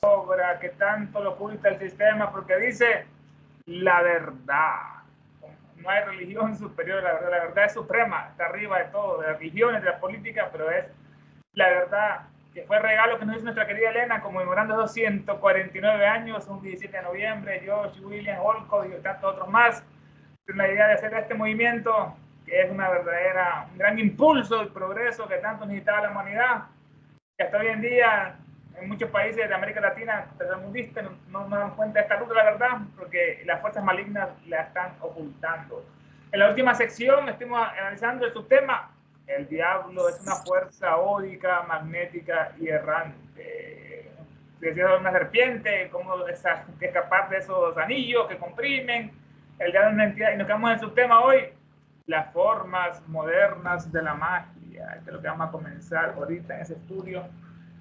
obra que tanto lo oculta el sistema, porque dice la verdad. No hay religión superior a la verdad es suprema, está arriba de todo, de las religiones, de la política, pero es la verdad, que fue el regalo que nos hizo nuestra querida Elena, conmemorando esos 149 años, un 17 de noviembre, Josh, William, Olcott y tantos otros más, la idea de hacer este movimiento, que es un gran impulso y progreso que tanto necesitaba la humanidad, que hasta hoy en día en muchos países de América Latina tercermundistas no dan cuenta de esta luz de la verdad, porque las fuerzas malignas la están ocultando. En la última sección estuvimos analizando el subtema: el diablo es una fuerza ódica, magnética y errante. Decía una serpiente, cómo escapar de esos anillos que comprimen. El diablo es una entidad. Y nos quedamos en el subtema hoy: las formas modernas de la magia. Esto es lo que vamos a comenzar ahorita en ese estudio.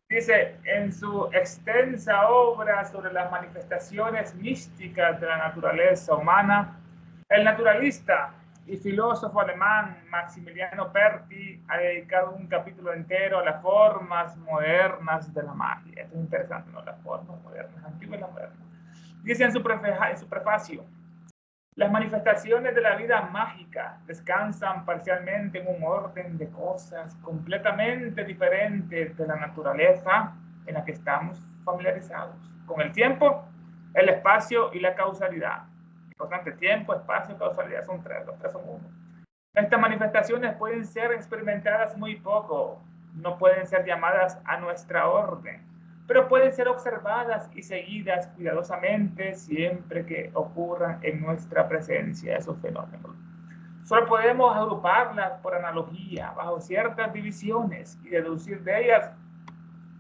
Dice, en su extensa obra sobre las manifestaciones místicas de la naturaleza humana, el naturalista y filósofo alemán Maximiliano Perti ha dedicado un capítulo entero a las formas modernas de la magia. Esto es interesante, ¿no? Las formas modernas, antiguas y las modernas. Dice en su prefacio: las manifestaciones de la vida mágica descansan parcialmente en un orden de cosas completamente diferentes de la naturaleza en la que estamos familiarizados. Con el tiempo, el espacio y la causalidad. Importante, tiempo, espacio, causalidad son tres, los tres son uno. Estas manifestaciones pueden ser experimentadas muy poco, no pueden ser llamadas a nuestra orden, pero pueden ser observadas y seguidas cuidadosamente siempre que ocurran en nuestra presencia esos fenómenos. Solo podemos agruparlas por analogía, bajo ciertas divisiones, y deducir de ellas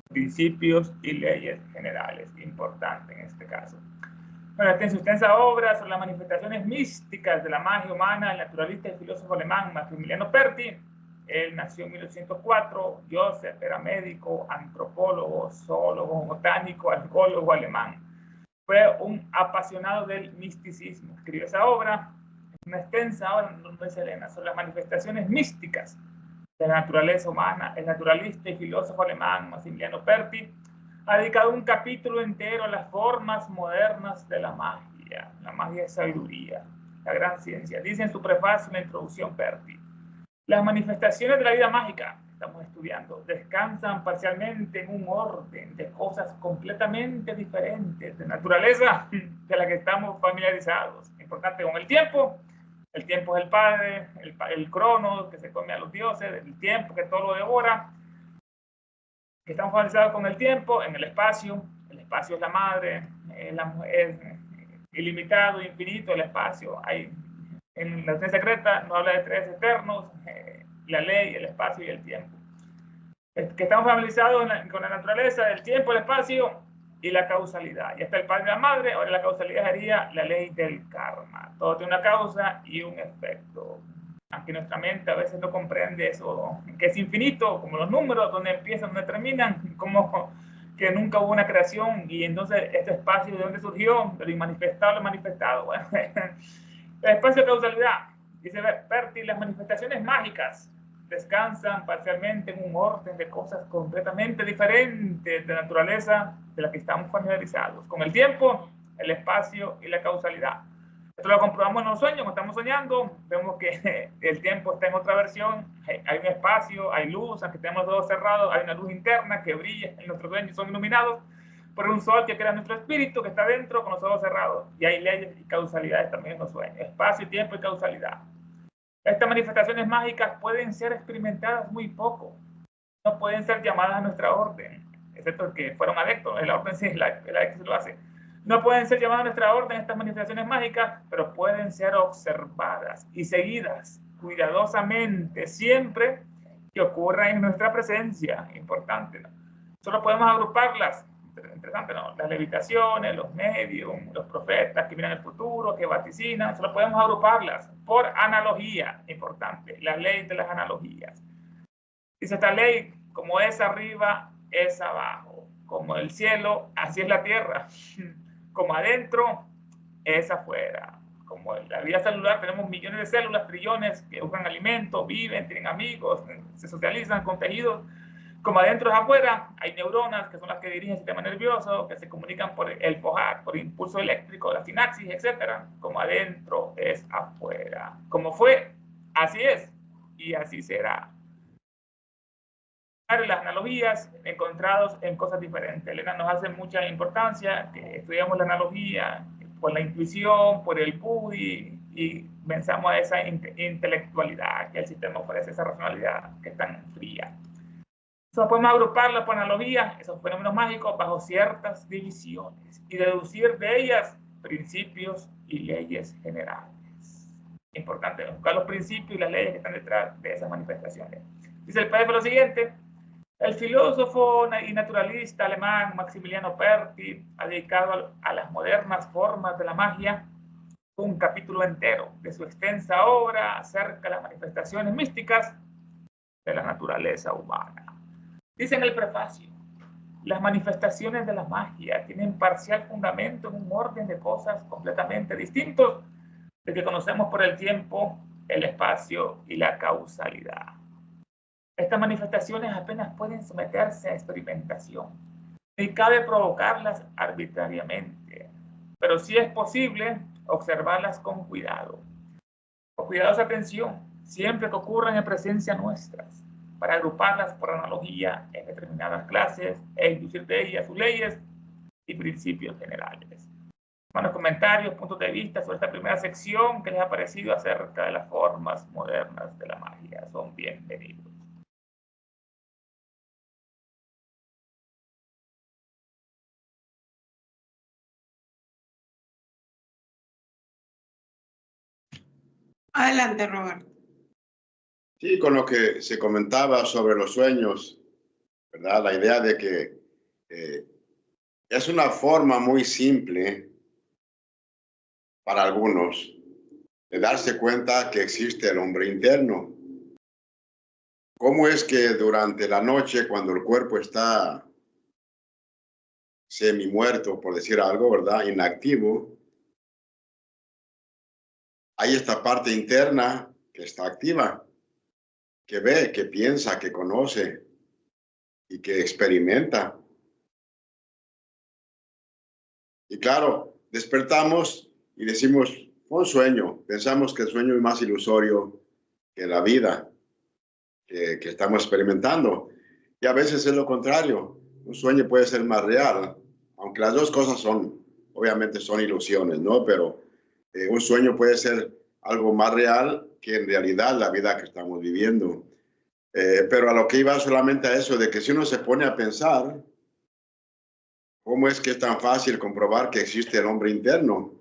principios y leyes generales. Importante en este caso. Bueno, en su extensa obra sobre las manifestaciones místicas de la magia humana, el naturalista y filósofo alemán Maximiliano Perti, él nació en 1804, Joseph era médico, antropólogo, zoólogo, botánico, arqueólogo alemán. Fue un apasionado del misticismo. Escribió esa obra, una extensa obra, no dice Elena, sobre las manifestaciones místicas de la naturaleza humana. El naturalista y filósofo alemán Maximiliano Perti ha dedicado un capítulo entero a las formas modernas de la magia. La magia es sabiduría, la gran ciencia. Dice en su prefacio, en la introducción, Perti: las manifestaciones de la vida mágica que estamos estudiando descansan parcialmente en un orden de cosas completamente diferentes de naturaleza de la que estamos familiarizados. Importante, con el tiempo. El tiempo es el padre, el cronos que se come a los dioses, el tiempo que todo lo devora. Que estamos familiarizados con el tiempo. En el espacio es la madre, es ilimitado, infinito el espacio. En la doctrina secreta no habla de tres eternos, la ley, el espacio y el tiempo. Que estamos familiarizados con la naturaleza, el tiempo, el espacio y la causalidad. Ya está el padre y la madre, ahora la causalidad sería la ley del karma. Todo tiene una causa y un efecto. Aunque nuestra mente a veces no comprende eso, que es infinito, como los números, donde empiezan, donde terminan, como que nunca hubo una creación, y entonces este espacio de dónde surgió, de lo inmanifestado, lo manifestado. Bueno, el espacio de causalidad, dice Perti, las manifestaciones mágicas descansan parcialmente en un orden de cosas completamente diferentes de la naturaleza de la que estamos familiarizados, con el tiempo, el espacio y la causalidad. Esto lo comprobamos en los sueños, cuando estamos soñando, vemos que el tiempo está en otra versión, hay un espacio, hay luz, aunque tenemos los ojos cerrados, hay una luz interna que brilla en nuestros sueños, son iluminados por un sol que crea nuestro espíritu, que está dentro con los ojos cerrados, y hay leyes y causalidades también en los sueños, espacio, tiempo y causalidad. Estas manifestaciones mágicas pueden ser experimentadas muy poco, no pueden ser llamadas a nuestra orden, excepto el que fueron adeptos, la orden sí es la que se lo hace. No pueden ser llamadas a nuestra orden estas manifestaciones mágicas, pero pueden ser observadas y seguidas cuidadosamente siempre que ocurran en nuestra presencia. Importante, ¿no? Solo podemos agruparlas. Interesante, ¿no? Las levitaciones, los medios, los profetas que miran el futuro, que vaticinan, solo podemos agruparlas por analogía. Importante, la ley de las analogías. Dice esta ley: como es arriba, es abajo. Como el cielo, así es la tierra. Como adentro, es afuera. Como en la vida celular tenemos millones de células, trillones, que buscan alimento, viven, tienen amigos, se socializan con tejidos. Como adentro es afuera, hay neuronas que son las que dirigen el sistema nervioso, que se comunican por el FOHAC, por impulso eléctrico, la sinapsis, etc. Como adentro es afuera. Como fue, así es y así será. Las analogías encontrados en cosas diferentes. Elena nos hace mucha importancia que estudiamos la analogía por la intuición, por el Buddhi, y pensamos a esa intelectualidad que el sistema ofrece, esa racionalidad que es tan fría. Entonces podemos agruparla por analogía, esos fenómenos mágicos, bajo ciertas divisiones y deducir de ellas principios y leyes generales. Importante buscar los principios y las leyes que están detrás de esas manifestaciones. Dice el PDF lo siguiente: el filósofo y naturalista alemán Maximiliano Perti ha dedicado a las modernas formas de la magia un capítulo entero de su extensa obra acerca de las manifestaciones místicas de la naturaleza humana. Dice en el prefacio: las manifestaciones de la magia tienen parcial fundamento en un orden de cosas completamente distintos del que conocemos por el tiempo, el espacio y la causalidad. Estas manifestaciones apenas pueden someterse a experimentación, ni cabe provocarlas arbitrariamente, pero sí es posible observarlas con cuidado, con cuidadosa atención, siempre que ocurran en presencia nuestras, para agruparlas por analogía en determinadas clases e inducir de ellas sus leyes y principios generales. Buenos comentarios, puntos de vista sobre esta primera sección que les ha parecido acerca de las formas modernas de la magia. Son bienvenidos. Adelante, Roberto. Sí, con lo que se comentaba sobre los sueños, ¿verdad? La idea de que es una forma muy simple para algunos de darse cuenta que existe el hombre interno. ¿Cómo es que durante la noche, cuando el cuerpo está semi-muerto, por decir algo, ¿verdad? Inactivo, hay esta parte interna que está activa, que ve, que piensa, que conoce y que experimenta. Y claro, despertamos y decimos, fue un sueño. Pensamos que el sueño es más ilusorio que la vida que estamos experimentando. Y a veces es lo contrario. Un sueño puede ser más real, aunque las dos cosas obviamente son ilusiones, ¿no? Pero un sueño puede ser algo más real que en realidad la vida que estamos viviendo. Pero a lo que iba solamente a eso, de que si uno se pone a pensar, ¿cómo es que es tan fácil comprobar que existe el hombre interno?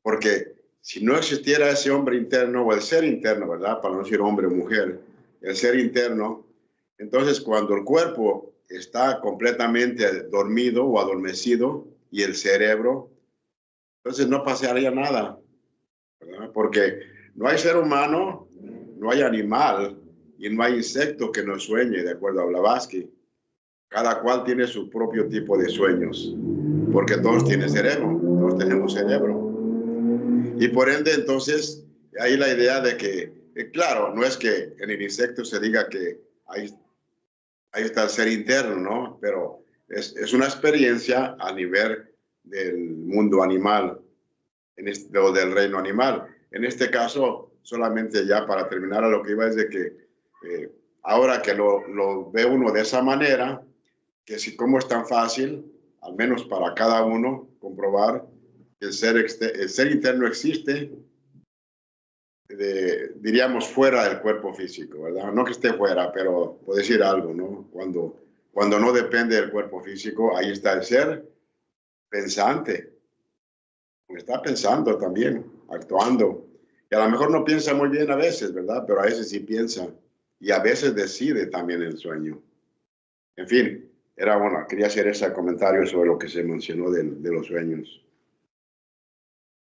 Porque si no existiera ese hombre interno o el ser interno, ¿verdad? Para no decir hombre o mujer, el ser interno, entonces cuando el cuerpo está completamente dormido o adormecido y el cerebro, entonces no pasaría nada, ¿verdad? Porque no hay ser humano, no hay animal y no hay insecto que no sueñe, de acuerdo a Blavatsky. Cada cual tiene su propio tipo de sueños, porque todos tienen cerebro, todos tenemos cerebro. Y por ende, entonces, hay la idea de que, claro, no es que en el insecto se diga que ahí está el ser interno, ¿no? Pero es una experiencia a nivel del mundo animal, o del reino animal. En este caso, solamente ya para terminar, a lo que iba es de que ahora que lo ve uno de esa manera, que si como es tan fácil, al menos para cada uno, comprobar que el ser interno existe, diríamos, fuera del cuerpo físico, ¿verdad? No que esté fuera, pero puedo decir algo, ¿no? Cuando no depende del cuerpo físico, ahí está el ser pensante. Está pensando también, actuando. Y a lo mejor no piensa muy bien a veces, ¿verdad? Pero a veces sí piensa. Y a veces decide también el sueño. En fin, quería hacer ese comentario sobre lo que se mencionó de los sueños.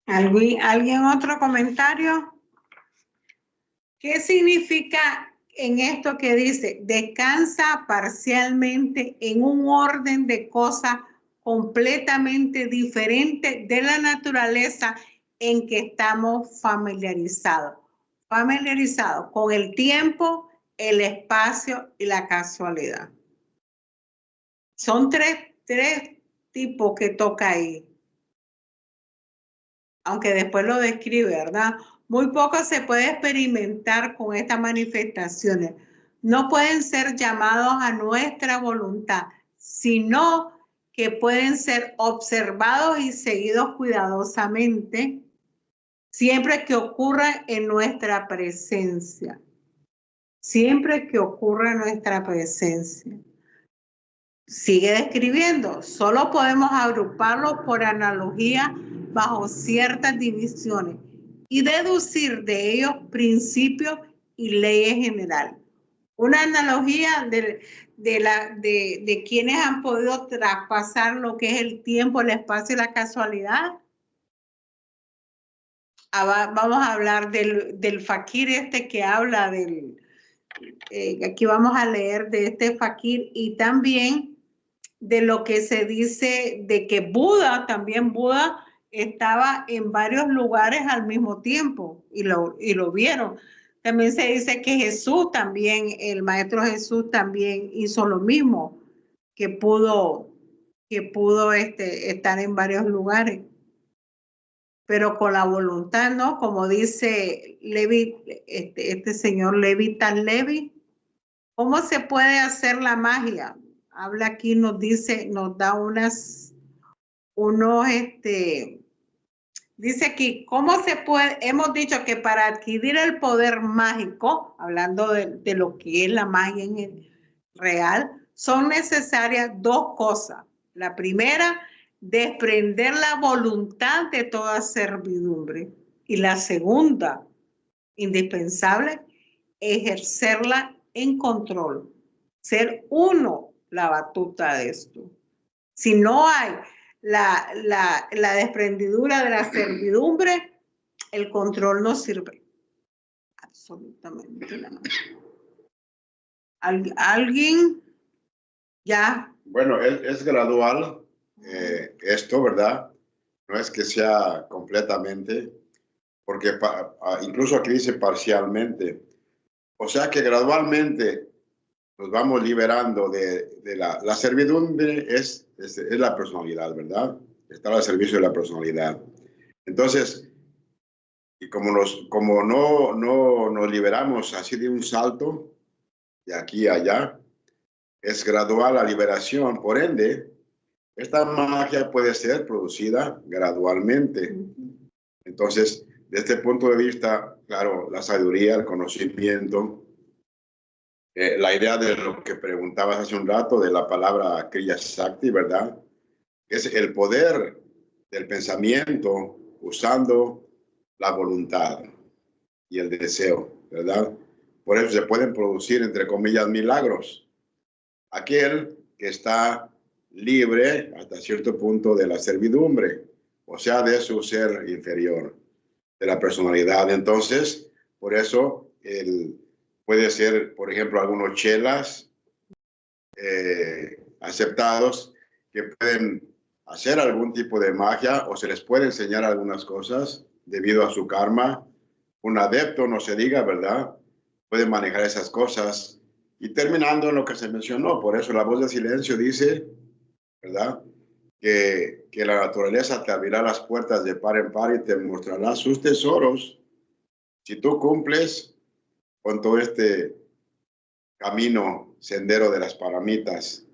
¿Alguien otro comentario? ¿Qué significa en esto que dice, descansa parcialmente en un orden de cosas completamente diferente de la naturaleza en que estamos familiarizados? Familiarizados con el tiempo, el espacio y la casualidad. Son tres tipos que toca ahí. Aunque después lo describe, ¿verdad? Muy poco se puede experimentar con estas manifestaciones. No pueden ser llamados a nuestra voluntad, sino que pueden ser observados y seguidos cuidadosamente siempre que ocurra en nuestra presencia. Siempre que ocurra en nuestra presencia. Sigue describiendo, solo podemos agruparlos por analogía bajo ciertas divisiones y deducir de ellos principios y leyes generales. Una analogía de quienes han podido traspasar lo que es el tiempo, el espacio y la casualidad. Vamos a hablar del fakir este que habla del... aquí vamos a leer de este fakir y también de lo que se dice de que Buda estaba en varios lugares al mismo tiempo y lo vieron. También se dice que Jesús también, el Maestro Jesús también hizo lo mismo, que pudo estar en varios lugares. Pero con la voluntad, ¿no? Como dice Levi, este señor Levi Tal Levi, ¿cómo se puede hacer la magia? Habla aquí, nos dice, nos da dice aquí, ¿cómo se puede? Hemos dicho que para adquirir el poder mágico, hablando de lo que es la magia en el real, son necesarias dos cosas. La primera, desprender la voluntad de toda servidumbre. Y la segunda, indispensable, ejercerla en control. Ser uno la batuta de esto. Si no hay la desprendidura de la servidumbre, el control no sirve. Absolutamente nada. ¿Alguien? Ya. Bueno, es gradual esto, ¿verdad? No es que sea completamente, porque incluso aquí dice parcialmente. O sea que gradualmente nos vamos liberando de la servidumbre, es la personalidad, ¿verdad? Está al servicio de la personalidad. Entonces, y como no nos liberamos así de un salto, de aquí a allá, es gradual la liberación, por ende, esta magia puede ser producida gradualmente. Entonces, desde este punto de vista, claro, la sabiduría, el conocimiento, la idea de lo que preguntabas hace un rato, de la palabra Kriya Shakti, ¿verdad? Es el poder del pensamiento usando la voluntad y el deseo, ¿verdad? Por eso se pueden producir, entre comillas, milagros. Aquel que está libre hasta cierto punto de la servidumbre, o sea, de su ser inferior, de la personalidad. Entonces, por eso, puede ser, por ejemplo, algunos chelas aceptados que pueden hacer algún tipo de magia o se les puede enseñar algunas cosas debido a su karma. Un adepto, no se diga, ¿verdad? Puede manejar esas cosas. Y terminando en lo que se mencionó, por eso la voz de silencio dice, ¿verdad? Que la naturaleza te abrirá las puertas de par en par y te mostrará sus tesoros si tú cumples con todo este camino, sendero de las paramitas.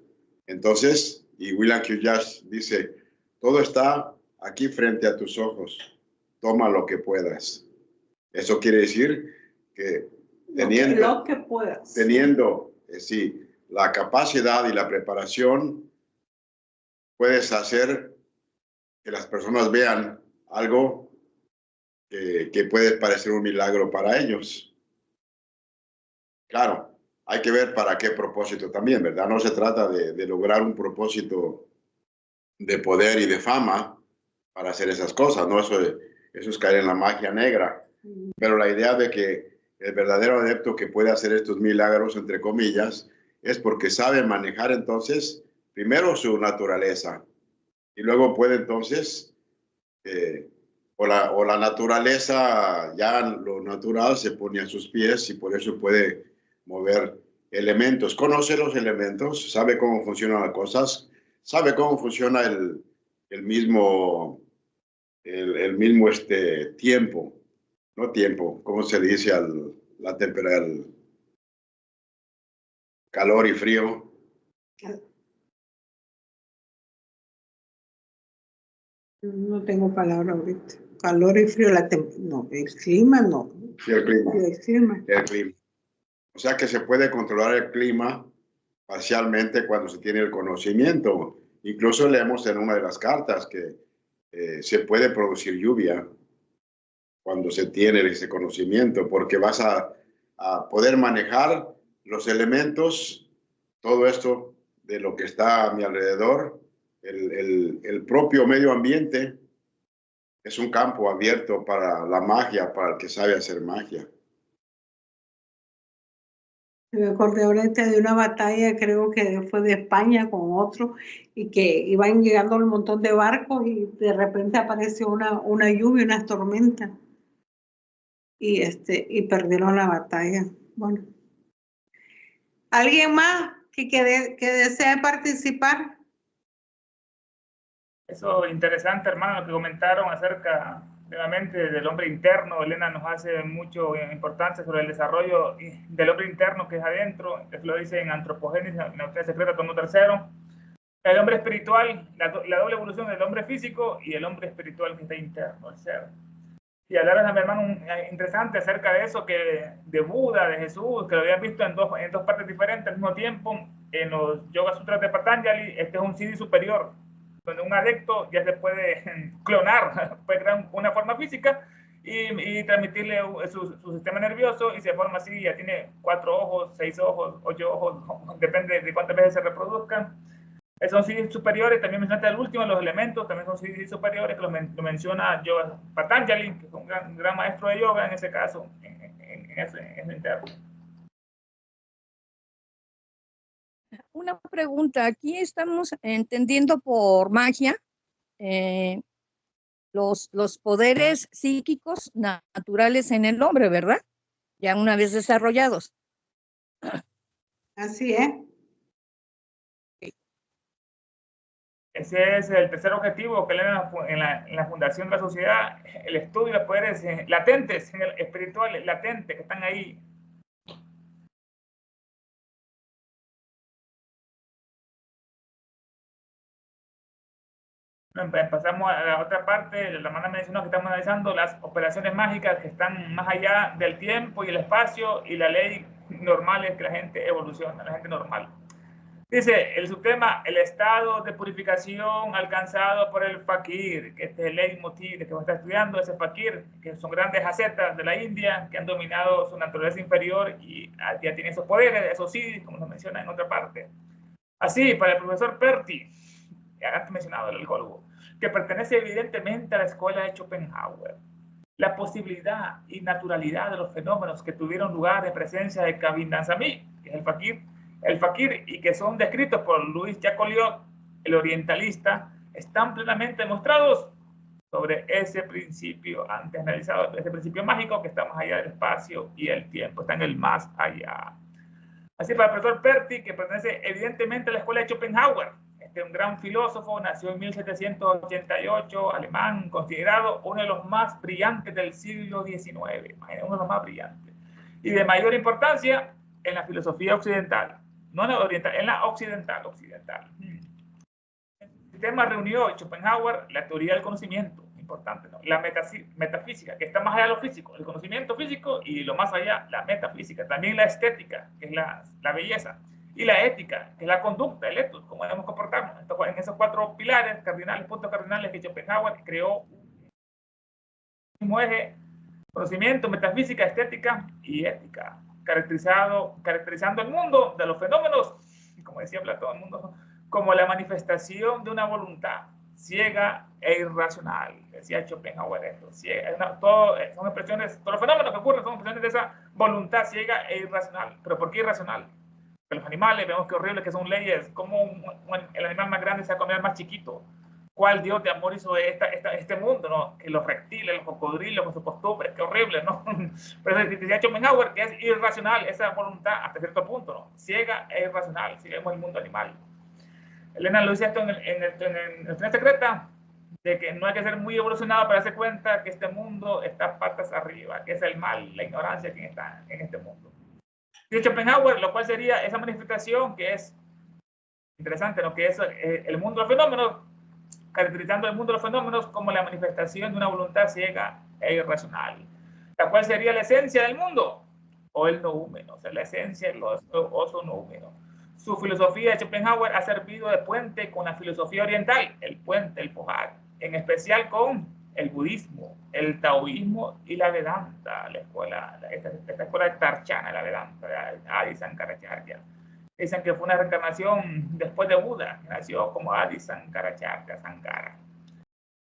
Entonces, y William Q. Yash dice, todo está aquí frente a tus ojos, toma lo que puedas. Eso quiere decir que lo que puedas. Teniendo sí, la capacidad y la preparación, puedes hacer que las personas vean algo que puede parecer un milagro para ellos. Claro, hay que ver para qué propósito también, ¿verdad? No se trata de lograr un propósito de poder y de fama para hacer esas cosas, ¿no? Eso es caer en la magia negra. Pero la idea de que el verdadero adepto que puede hacer estos milagros, entre comillas, es porque sabe manejar entonces primero su naturaleza y luego puede entonces, o la naturaleza, ya lo natural se pone a sus pies y por eso puede mover elementos, conoce los elementos, sabe cómo funcionan las cosas, sabe cómo funciona el mismo tiempo, no tiempo, ¿cómo se dice la temperatura, calor y frío? No tengo palabra ahorita. Calor y frío, no, el clima no. Sí, el clima. El clima. El clima. O sea que se puede controlar el clima parcialmente cuando se tiene el conocimiento. Incluso leemos en una de las cartas que se puede producir lluvia cuando se tiene ese conocimiento, porque vas a poder manejar los elementos, todo esto de lo que está a mi alrededor, el propio medio ambiente es un campo abierto para la magia, para el que sabe hacer magia. Me acordé ahorita de una batalla, creo que fue de España con otro, y que iban llegando un montón de barcos y de repente apareció una lluvia, unas tormentas, y perdieron la batalla. Bueno. ¿Alguien más que desee participar? Eso interesante, hermano, lo que comentaron acerca nuevamente del hombre interno. Elena nos hace mucho importancia sobre el desarrollo del hombre interno que es adentro. Eso lo dice en Antropogénesis, en la Doctrina Secreta, tomo tercero. El hombre espiritual, la doble evolución del hombre físico y el hombre espiritual que está interno, el ser. Y hablar a mi hermano interesante acerca de eso, que de Buda, de Jesús, que lo habían visto en dos partes diferentes al mismo tiempo. En los Yoga Sutras de Patanjali, este es un Siddhi superior, donde un adepto ya se puede clonar, puede crear una forma física y transmitirle su sistema nervioso, y se forma así, ya tiene 4 ojos, 6 ojos, 8 ojos, depende de cuántas veces se reproduzcan. Son siddhis superiores, también mencionaste el último, los elementos, también son siddhis superiores, que lo menciona Yoga Patanjali, que es un gran maestro de yoga en ese caso, en ese interno. Una pregunta, aquí estamos entendiendo por magia los poderes psíquicos naturales en el hombre, ¿verdad? Ya una vez desarrollados. Así es. Ese es el tercer objetivo que leen en la Fundación de la Sociedad, el estudio de los poderes latentes, espirituales, latentes, que están ahí. Pasamos a la otra parte. La hermana mencionó que estamos analizando las operaciones mágicas que están más allá del tiempo y el espacio y la ley normal es que la gente evoluciona, la gente normal. Dice el subtema, el estado de purificación alcanzado por el fakir, que este es el leitmotiv que está estudiando, ese fakir, que son grandes ascetas de la India, que han dominado su naturaleza inferior y ya tienen esos poderes, eso sí, como nos menciona en otra parte. Así, para el profesor Perti, ya antes mencionado, el alcohólogo, que pertenece evidentemente a la escuela de Schopenhauer, la posibilidad y naturalidad de los fenómenos que tuvieron lugar en presencia de Kavindan Sami, que es el fakir, y que son descritos por Louis Jacoliot, el orientalista, están plenamente demostrados sobre ese principio antes analizado, ese principio mágico que está más allá del espacio y el tiempo, está en el más allá. Así, para el profesor Perti, que pertenece evidentemente a la escuela de Schopenhauer, un gran filósofo, nació en 1788, alemán, considerado uno de los más brillantes del siglo XIX, uno de los más brillantes, y de mayor importancia en la filosofía occidental, no en la oriental, en la occidental. El sistema reunió Schopenhauer la teoría del conocimiento, importante, ¿no? La metafísica, que está más allá de lo físico, el conocimiento físico, y lo más allá, la metafísica, también la estética, que es la belleza, y la ética, que es la conducta, el ethos, cómo debemos comportarnos. En esos 4 pilares cardinales, puntos cardinales que Schopenhauer creó un mismo eje: conocimiento, metafísica, estética y ética, caracterizando el mundo de los fenómenos, como decía Platón, el mundo como la manifestación de una voluntad ciega e irracional, decía Schopenhauer esto. Son expresiones, todos los fenómenos que ocurren son expresiones de esa voluntad ciega e irracional. ¿Pero por qué irracional? Porque los animales, vemos que horrible que son leyes, como el animal más grande se va a comer al más chiquito. ¿Cuál Dios de amor hizo este mundo, ¿no? Que los reptiles, los cocodrilos con sus costumbres, qué horrible, ¿no? Pero decía Schopenhauer que es irracional esa voluntad hasta cierto punto, ¿no? Ciega e irracional, si vemos el mundo animal. Elena lo dice esto en Nuestra Secreta, de que no hay que ser muy evolucionado para darse cuenta que este mundo está patas arriba, que es el mal, la ignorancia quien está en este mundo. Dice Schopenhauer, lo cual sería esa manifestación que es interesante, ¿no? Que es el mundo de los fenómenos, caracterizando el mundo de los fenómenos como la manifestación de una voluntad ciega e irracional, la cual sería la esencia del mundo, o el noúmeno, o sea, la esencia del oso noúmeno. Su filosofía de Schopenhauer ha servido de puente con la filosofía oriental, el puente, el Pohar, en especial con el budismo, el taoísmo y la Vedanta, esta escuela tarchana, la Vedanta, de Adi Sankaracharya. Dicen que fue una reencarnación después de Buda, que nació como Adi Sankaracharya, Sankara.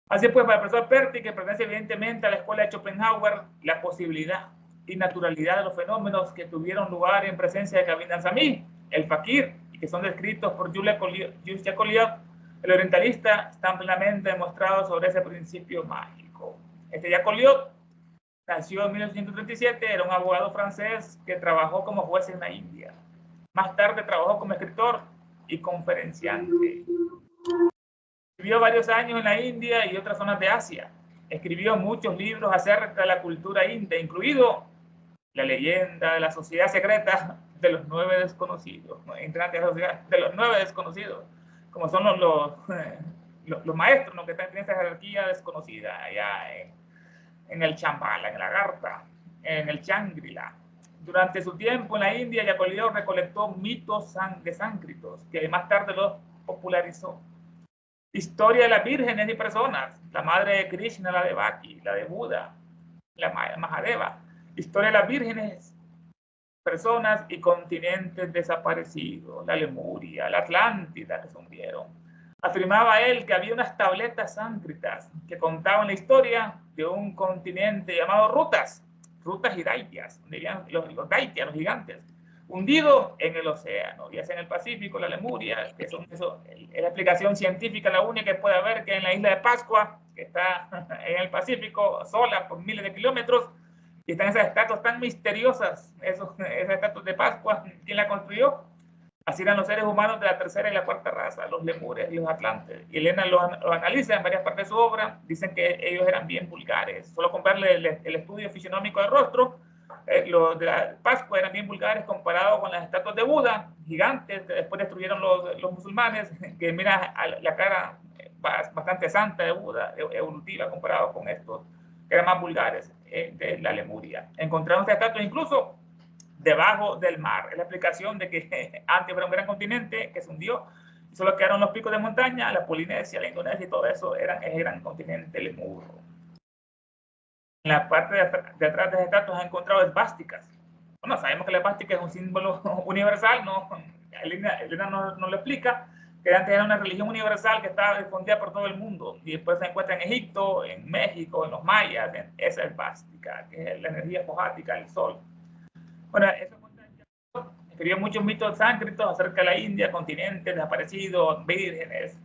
Así pues, para el profesor Perti, que pertenece evidentemente a la escuela de Schopenhauer, la posibilidad y naturalidad de los fenómenos que tuvieron lugar en presencia de Kavind Sami, el fakir, y que son descritos por Jules Jacob, el orientalista, están plenamente demostrados sobre ese principio mágico. Jacob nació en 1837, era un abogado francés que trabajó como juez en la India. Más tarde trabajó como escritor y conferenciante. Vivió varios años en la India y otras zonas de Asia. Escribió muchos libros acerca de la cultura india, incluido La leyenda de la sociedad secreta de los 9 desconocidos, ¿no? De los 9 desconocidos, como son los maestros, ¿no? Que están en esa jerarquía desconocida allá en el Shambhala, en el Agartha, en el Shangri-La. Durante su tiempo en la India, Jacob recolectó mitos de sánscritos, que más tarde los popularizó. Historia de las vírgenes y personas, la madre de Krishna, la de Bhakti, la de Buda, la Mahadeva. Historia de las vírgenes, personas y continentes desaparecidos, la Lemuria, la Atlántida que se hundieron. Afirmaba él que había unas tabletas sánscritas que contaban la historia de un continente llamado Rutas y Daitias, donde vivían los Daitias, los gigantes, hundido en el océano, ya sea en el Pacífico, la Lemuria, que es la explicación científica, la única que puede haber, que en la isla de Pascua, que está en el Pacífico, sola por miles de kilómetros, y están esas estatuas tan misteriosas, esas estatuas de Pascua. ¿Quién la construyó? Así eran los seres humanos de la tercera y la cuarta raza, los lemures y los atlantes. Y Elena lo analiza en varias partes de su obra, dicen que ellos eran bien vulgares. Solo con verle el estudio fisionómico del rostro, los de la Pascua eran bien vulgares comparado con las estatuas de Buda, gigantes, que después destruyeron los musulmanes, que mira la cara bastante santa de Buda, evolutiva comparado con estos, que eran más vulgares, de la Lemuria. Encontraron estas estatuas incluso debajo del mar. Es la explicación de que antes era un gran continente que se hundió, y solo quedaron los picos de montaña, la Polinesia, la Indonesia y todo eso era el gran continente lemuro. En la parte de atrás de las estatuas han encontrado esvásticas. Bueno, sabemos que la esvástica es un símbolo universal, ¿no? Elena no lo explica, que antes era una religión universal que estaba difundida por todo el mundo, y después se encuentra en Egipto, en México, en los mayas, en esa esvástica, que es la energía fojática del sol. Bueno, eso escribió muchos mitos sánscritos acerca de la India, continentes desaparecidos, vírgenes.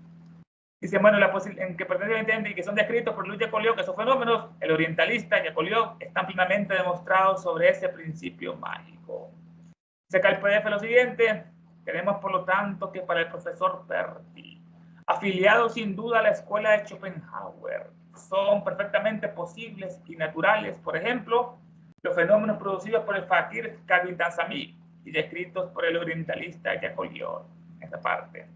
Dice, bueno, en que pertenece y que son descritos por Luis Jacob, que esos fenómenos, el orientalista Jacob, están plenamente demostrados sobre ese principio mágico. Dice acá el PDF lo siguiente: tenemos por lo tanto que para el profesor Perti, afiliado sin duda a la escuela de Schopenhauer, son perfectamente posibles y naturales, por ejemplo, los fenómenos producidos por el fakir Kavind Sami y descritos por el orientalista Jacob. Esta parte.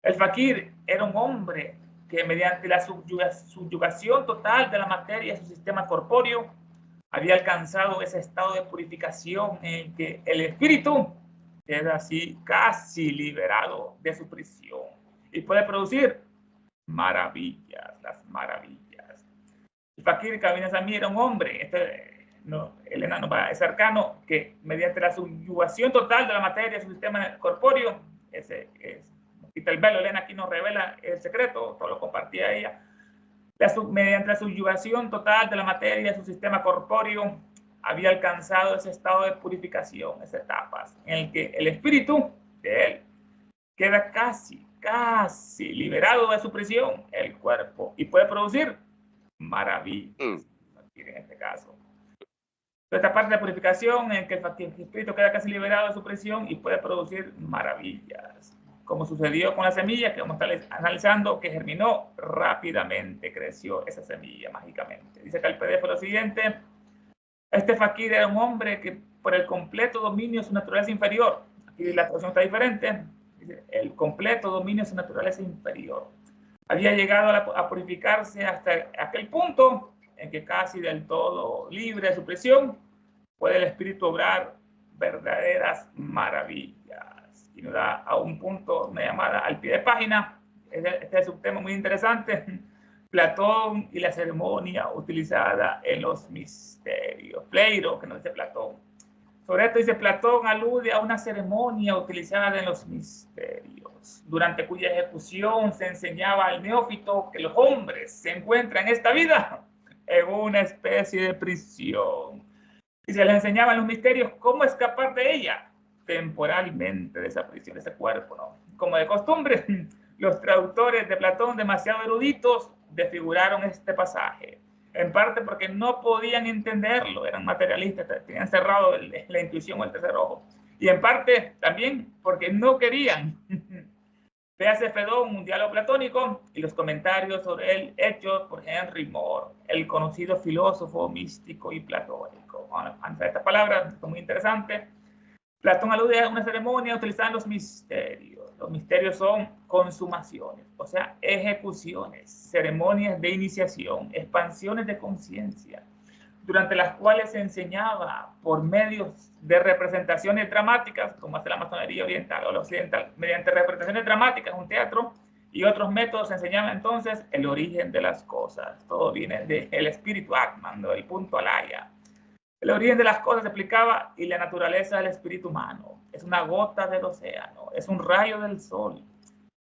El fakir era un hombre que mediante la subyugación total de la materia de su sistema corpóreo había alcanzado ese estado de purificación en que el espíritu queda así casi liberado de su prisión y puede producir maravillas, las maravillas. El fakir Kavind Sami era un hombre, Elena no va, es cercano, que mediante la subyugación total de la materia de su sistema corpóreo, quita el velo, Elena aquí nos revela el secreto, todo lo compartía ella, mediante la subyugación total de la materia de su sistema corpóreo, había alcanzado ese estado de purificación, esas etapas, en el que el espíritu de él queda casi casi liberado de su prisión, el cuerpo, y puede producir maravillas, en este caso. Esta parte de la purificación en que el espíritu queda casi liberado de su prisión y puede producir maravillas, como sucedió con la semilla que vamos a estar analizando, que germinó rápidamente, creció esa semilla mágicamente. Dice acá el PDF lo siguiente: este fakir era un hombre que por el completo dominio de su naturaleza inferior, aquí la traducción está diferente, dice, el completo dominio de su naturaleza inferior, había llegado a purificarse hasta aquel punto en que casi del todo libre de su prisión, puede el espíritu obrar verdaderas maravillas. Y nos da a un punto, una llamada al pie de página. Este es un tema muy interesante. Platón y la ceremonia utilizada en los misterios. Pleiro, que nos dice Platón. Sobre esto dice Platón, alude a una ceremonia utilizada en los misterios, durante cuya ejecución se enseñaba al neófito que los hombres se encuentran en esta vida en una especie de prisión. Y se les enseñaban los misterios cómo escapar de ella temporalmente, de esa prisión, de ese cuerpo, ¿no? Como de costumbre, los traductores de Platón, demasiado eruditos, desfiguraron este pasaje. En parte porque no podían entenderlo, eran materialistas, tenían cerrado la intuición o el tercer ojo. Y en parte también porque no querían. Véase Fedón, un diálogo platónico, y los comentarios sobre él hechos por Henry Moore, el conocido filósofo místico y platónico. Bueno, antes de esta palabra, esto es muy interesante. Platón alude a una ceremonia utilizada en los misterios. Los misterios son consumaciones, o sea, ejecuciones, ceremonias de iniciación, expansiones de conciencia, durante las cuales se enseñaba por medios de representaciones dramáticas, como hace la masonería oriental o la occidental, mediante representaciones dramáticas, un teatro, y otros métodos se enseñaba entonces el origen de las cosas. Todo viene del espíritu Atman, del punto alaya. El origen de las cosas se explicaba y la naturaleza del espíritu humano. Es una gota del océano, es un rayo del sol.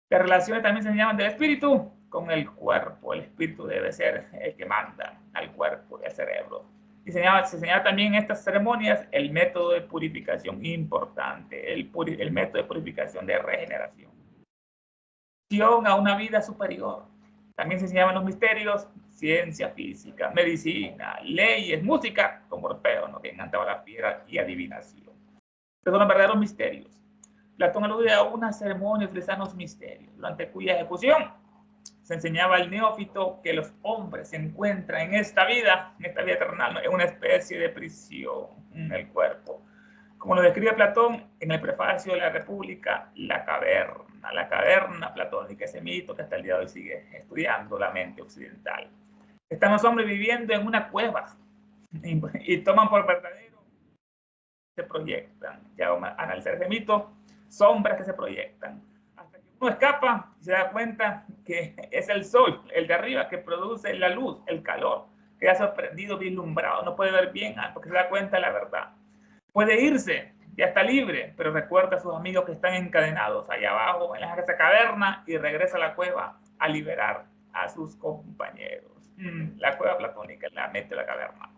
Las relaciones también se enseñaban del espíritu con el cuerpo. El espíritu debe ser el que manda al cuerpo y al cerebro. Y se enseñaba también en estas ceremonias el método de purificación importante, el método de purificación de regeneración. A una vida superior. También se enseñaban los misterios, ciencia física, medicina, leyes, música, como Orfeo, ¿no?, que encantaba la piedra, y adivinación. Estos son los verdaderos misterios. Platón alude a una ceremonia utilizando los misterios, durante cuya ejecución se enseñaba al neófito que los hombres se encuentran en esta vida terrenal, ¿no?, en una especie de prisión en el cuerpo. Como lo describe Platón en el prefacio de la República, la caverna platónica, ese mito que hasta el día de hoy sigue estudiando la mente occidental. Están los hombres viviendo en una cueva y toman por verdadero, se proyectan. Ya vamos a analizar ese mito, sombras que se proyectan. Hasta que uno escapa y se da cuenta que es el sol, el de arriba, que produce la luz, el calor, queda sorprendido, vislumbrado, no puede ver bien porque se da cuenta de la verdad. Puede irse, ya está libre, pero recuerda a sus amigos que están encadenados allá abajo en esa caverna y regresa a la cueva a liberar a sus compañeros. La cueva platónica, la mente de la caverna.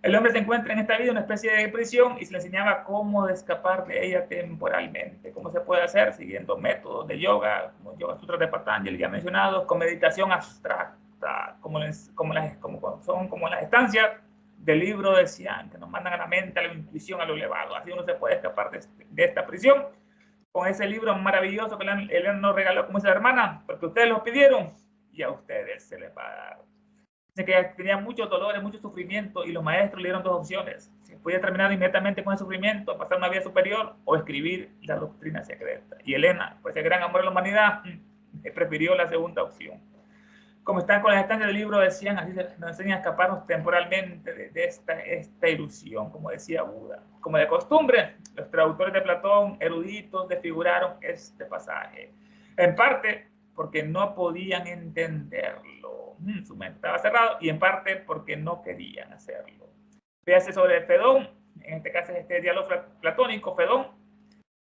El hombre se encuentra en esta vida en una especie de prisión y se le enseñaba cómo escapar de ella temporalmente, cómo se puede hacer siguiendo métodos de yoga, como Yoga Sutras de Patanjali ya mencionados, con meditación abstracta, como son las estancias del libro de Xian, que nos mandan a la mente, a la intuición, a lo elevado. Así uno se puede escapar de esta prisión con ese libro maravilloso que Elena nos regaló, como dice la hermana, porque ustedes lo pidieron y a ustedes se les va a dar. Dice que tenía muchos dolores, mucho sufrimiento, y los maestros le dieron dos opciones: se podía terminar inmediatamente con el sufrimiento, pasar una vida superior, o escribir la doctrina secreta. Y Elena, pues el gran amor a la humanidad, prefirió la segunda opción. Como están con las estancias del libro, decían, así nos enseñan a escaparnos temporalmente de esta ilusión, como decía Buda. Como de costumbre, los traductores de Platón, eruditos, desfiguraron este pasaje. En parte porque no podían entenderlo. Su mente estaba cerrada, y en parte porque no querían hacerlo. Véase sobre Fedón, en este caso es este diálogo platónico, Fedón,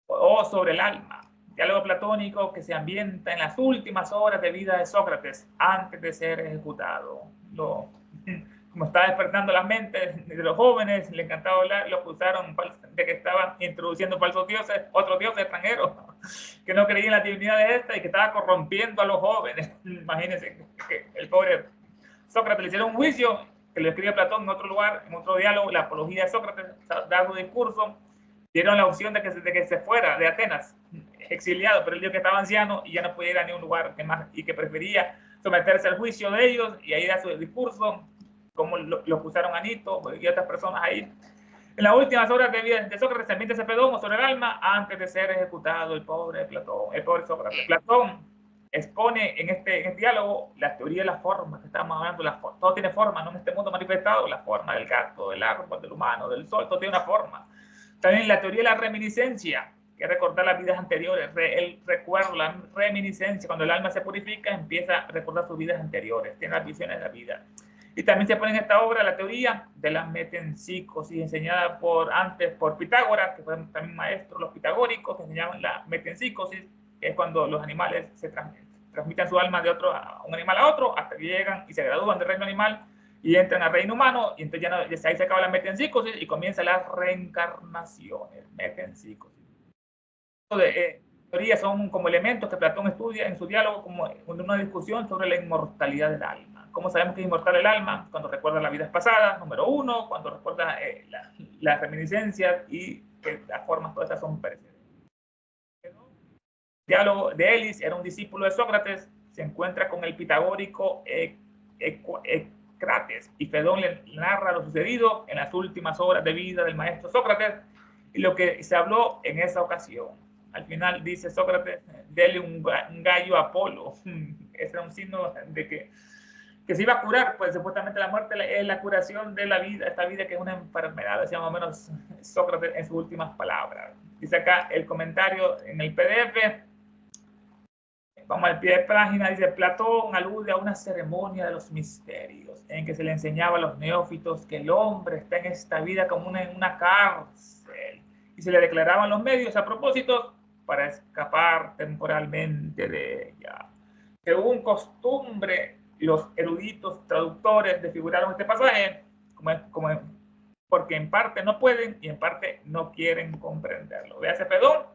o sobre el alma. Diálogo platónico que se ambienta en las últimas horas de vida de Sócrates antes de ser ejecutado. Como como estaba despertando las mentes de los jóvenes, le encantaba hablar, lo acusaron de que estaba introduciendo falsos dioses, otros dioses extranjeros, que no creían en la divinidad de esta y que estaba corrompiendo a los jóvenes. Imagínense que el pobre Sócrates le hicieron un juicio, que lo escribe Platón en otro lugar, en otro diálogo, la apología de Sócrates, da su discurso, dieron la opción de que se fuera de Atenas, exiliado, pero él dijo que estaba anciano y ya no podía ir a ningún lugar y que prefería someterse al juicio de ellos, y ahí da su discurso, como lo acusaron a Nito y otras personas ahí. En las últimas horas de vida de Sócrates, también se pedomo sobre el alma antes de ser ejecutado el pobre Platón, el pobre Sócrates. Platón expone en este diálogo la teoría de las formas que estamos hablando. Todo tiene forma, ¿no? En este mundo manifestado, la forma del gato, del árbol, del humano, del sol, todo tiene una forma. También la teoría de la reminiscencia, que es recordar las vidas anteriores, el recuerdo, la reminiscencia. Cuando el alma se purifica, empieza a recordar sus vidas anteriores, tiene las visiones de la vida. Y también se pone en esta obra la teoría de la metempsicosis, enseñada antes por Pitágoras, que fue también maestro, los pitagóricos, que enseñaban la metempsicosis, que es cuando los animales se transmiten su alma de un animal a otro, hasta que llegan y se gradúan del reino animal y entran al reino humano, y entonces ahí se acaba la metempsicosis y comienzan las reencarnaciones, metempsicosis. Teorías son como elementos que Platón estudia en su diálogo como una discusión sobre la inmortalidad del alma. ¿Cómo sabemos que es inmortal el alma? Cuando recuerda las vidas pasadas, número uno, cuando recuerda las reminiscencias y que las formas todas estas son perecederas. El diálogo de Elis era un discípulo de Sócrates, se encuentra con el pitagórico Ecrates, y Fedón le narra lo sucedido en las últimas horas de vida del maestro Sócrates y lo que se habló en esa ocasión. Al final dice Sócrates, dele un gallo a Apolo. Ese era un signo de que se iba a curar, pues supuestamente la muerte es la curación de la vida, esta vida que es una enfermedad, decía más o menos Sócrates en sus últimas palabras. Dice acá el comentario en el PDF, vamos al pie de página, dice Platón alude a una ceremonia de los misterios en que se le enseñaba a los neófitos que el hombre está en esta vida como en una cárcel y se le declaraban los medios a propósito para escapar temporalmente de ella. Según costumbre, los eruditos traductores desfiguraron este pasaje porque en parte no pueden y en parte no quieren comprenderlo. Véase Fedón,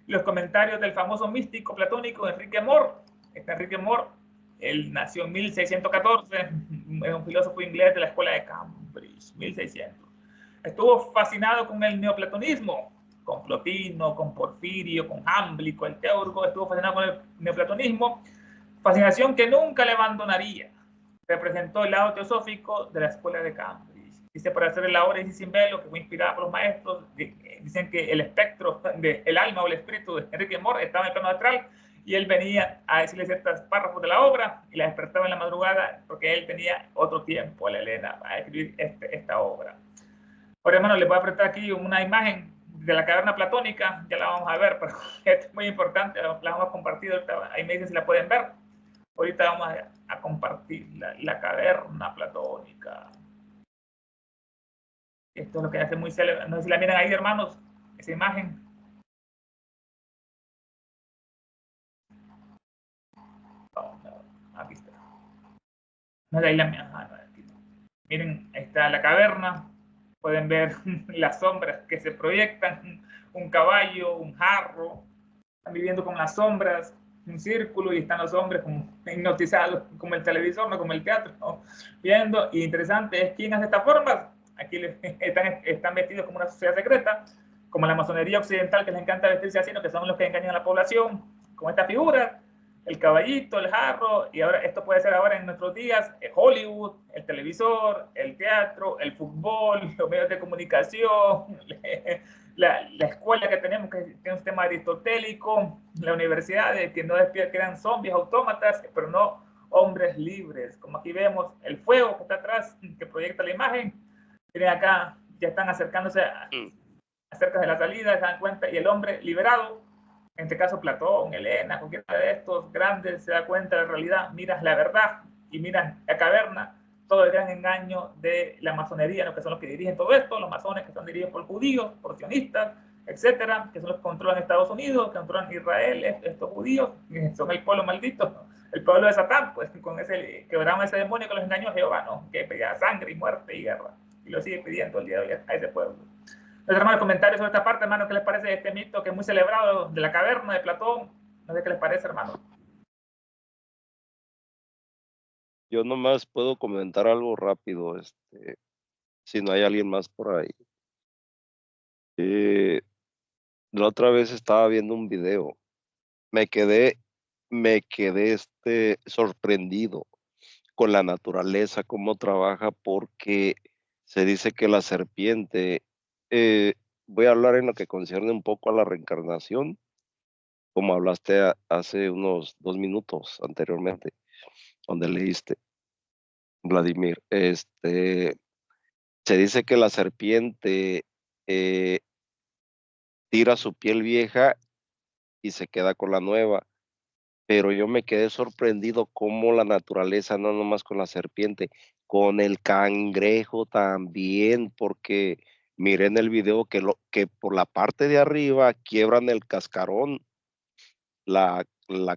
los comentarios del famoso místico platónico Enrique More. Enrique More, él nació en 1614, es un filósofo inglés de la escuela de Cambridge, 1600. Estuvo fascinado con el neoplatonismo, con Plotino, con Porfirio, con Jámblico, el Teurgo, estuvo fascinado con el neoplatonismo, fascinación que nunca le abandonaría. Representó el lado teosófico de la escuela de Cambridge. Dice, para hacer la obra de Sin Velo, que fue inspirada por los maestros, dicen que el espectro del alma o el espíritu de Enrique More estaba en el plano astral y él venía a decirle ciertos párrafos de la obra y la despertaba en la madrugada porque él tenía otro tiempo, la Elena, a escribir esta obra. Ahora, hermano, les voy a presentar aquí una imagen de la caverna platónica, ya la vamos a ver, pero esto es muy importante, la vamos a compartir, ahí me dicen si la pueden ver. Ahorita vamos a compartir la caverna platónica. Esto es lo que hace muy célebre, no sé si la miran ahí, hermanos, esa imagen. Aquí está. No es de ahí la mía. Miren, ahí está la caverna. Pueden ver las sombras que se proyectan, un caballo, un jarro, están viviendo con las sombras, un círculo y están los hombres como hipnotizados, como el televisor, no como el teatro, ¿no? Viendo, y interesante es quién hace estas formas. Aquí están vestidos como una sociedad secreta, como la masonería occidental que les encanta vestirse así, ¿no? Que son los que engañan a la población, con esta figura, el caballito, el jarro, y ahora esto puede ser ahora en nuestros días Hollywood, el televisor, el teatro, el fútbol, los medios de comunicación, la escuela que tenemos, que tiene un sistema aristotélico, la universidad, que no despierta, que eran zombies, autómatas, pero no hombres libres. Como aquí vemos el fuego que está atrás, que proyecta la imagen. Miren acá, ya están acercándose acerca de la salida, se dan cuenta, y el hombre liberado, en este caso Platón, Helena, cualquiera de estos grandes se da cuenta de la realidad, miran la verdad y miran la caverna, todo el gran engaño de la masonería, ¿no? Que son los que dirigen todo esto, los masones que están dirigidos por judíos, por sionistas, etcétera, que son los que controlan Estados Unidos, que controlan Israel, estos judíos, que son el pueblo maldito, ¿no? el pueblo de Satán, pues con ese, quebraron ese demonio que los engañó a Jehová, ¿no? Que pedía sangre y muerte y guerra. Y lo sigue pidiendo el día de hoy a ese pueblo. Entonces, hermano, comentarios sobre esta parte, hermano, ¿qué les parece este mito que es muy celebrado de la caverna de Platón? No sé qué les parece, hermano. Yo nomás puedo comentar algo rápido, si no hay alguien más por ahí. La otra vez estaba viendo un video. Me quedé sorprendido con la naturaleza, cómo trabaja, porque se dice que la serpiente, voy a hablar en lo que concierne un poco a la reencarnación, como hablaste hace unos 2 minutos anteriormente, donde leíste, Vladimir. Se dice que la serpiente eh, tira su piel vieja y se queda con la nueva. Pero yo me quedé sorprendido cómo la naturaleza, no nomás con la serpiente, con el cangrejo también, porque miré en el video que por la parte de arriba quiebran el cascarón, la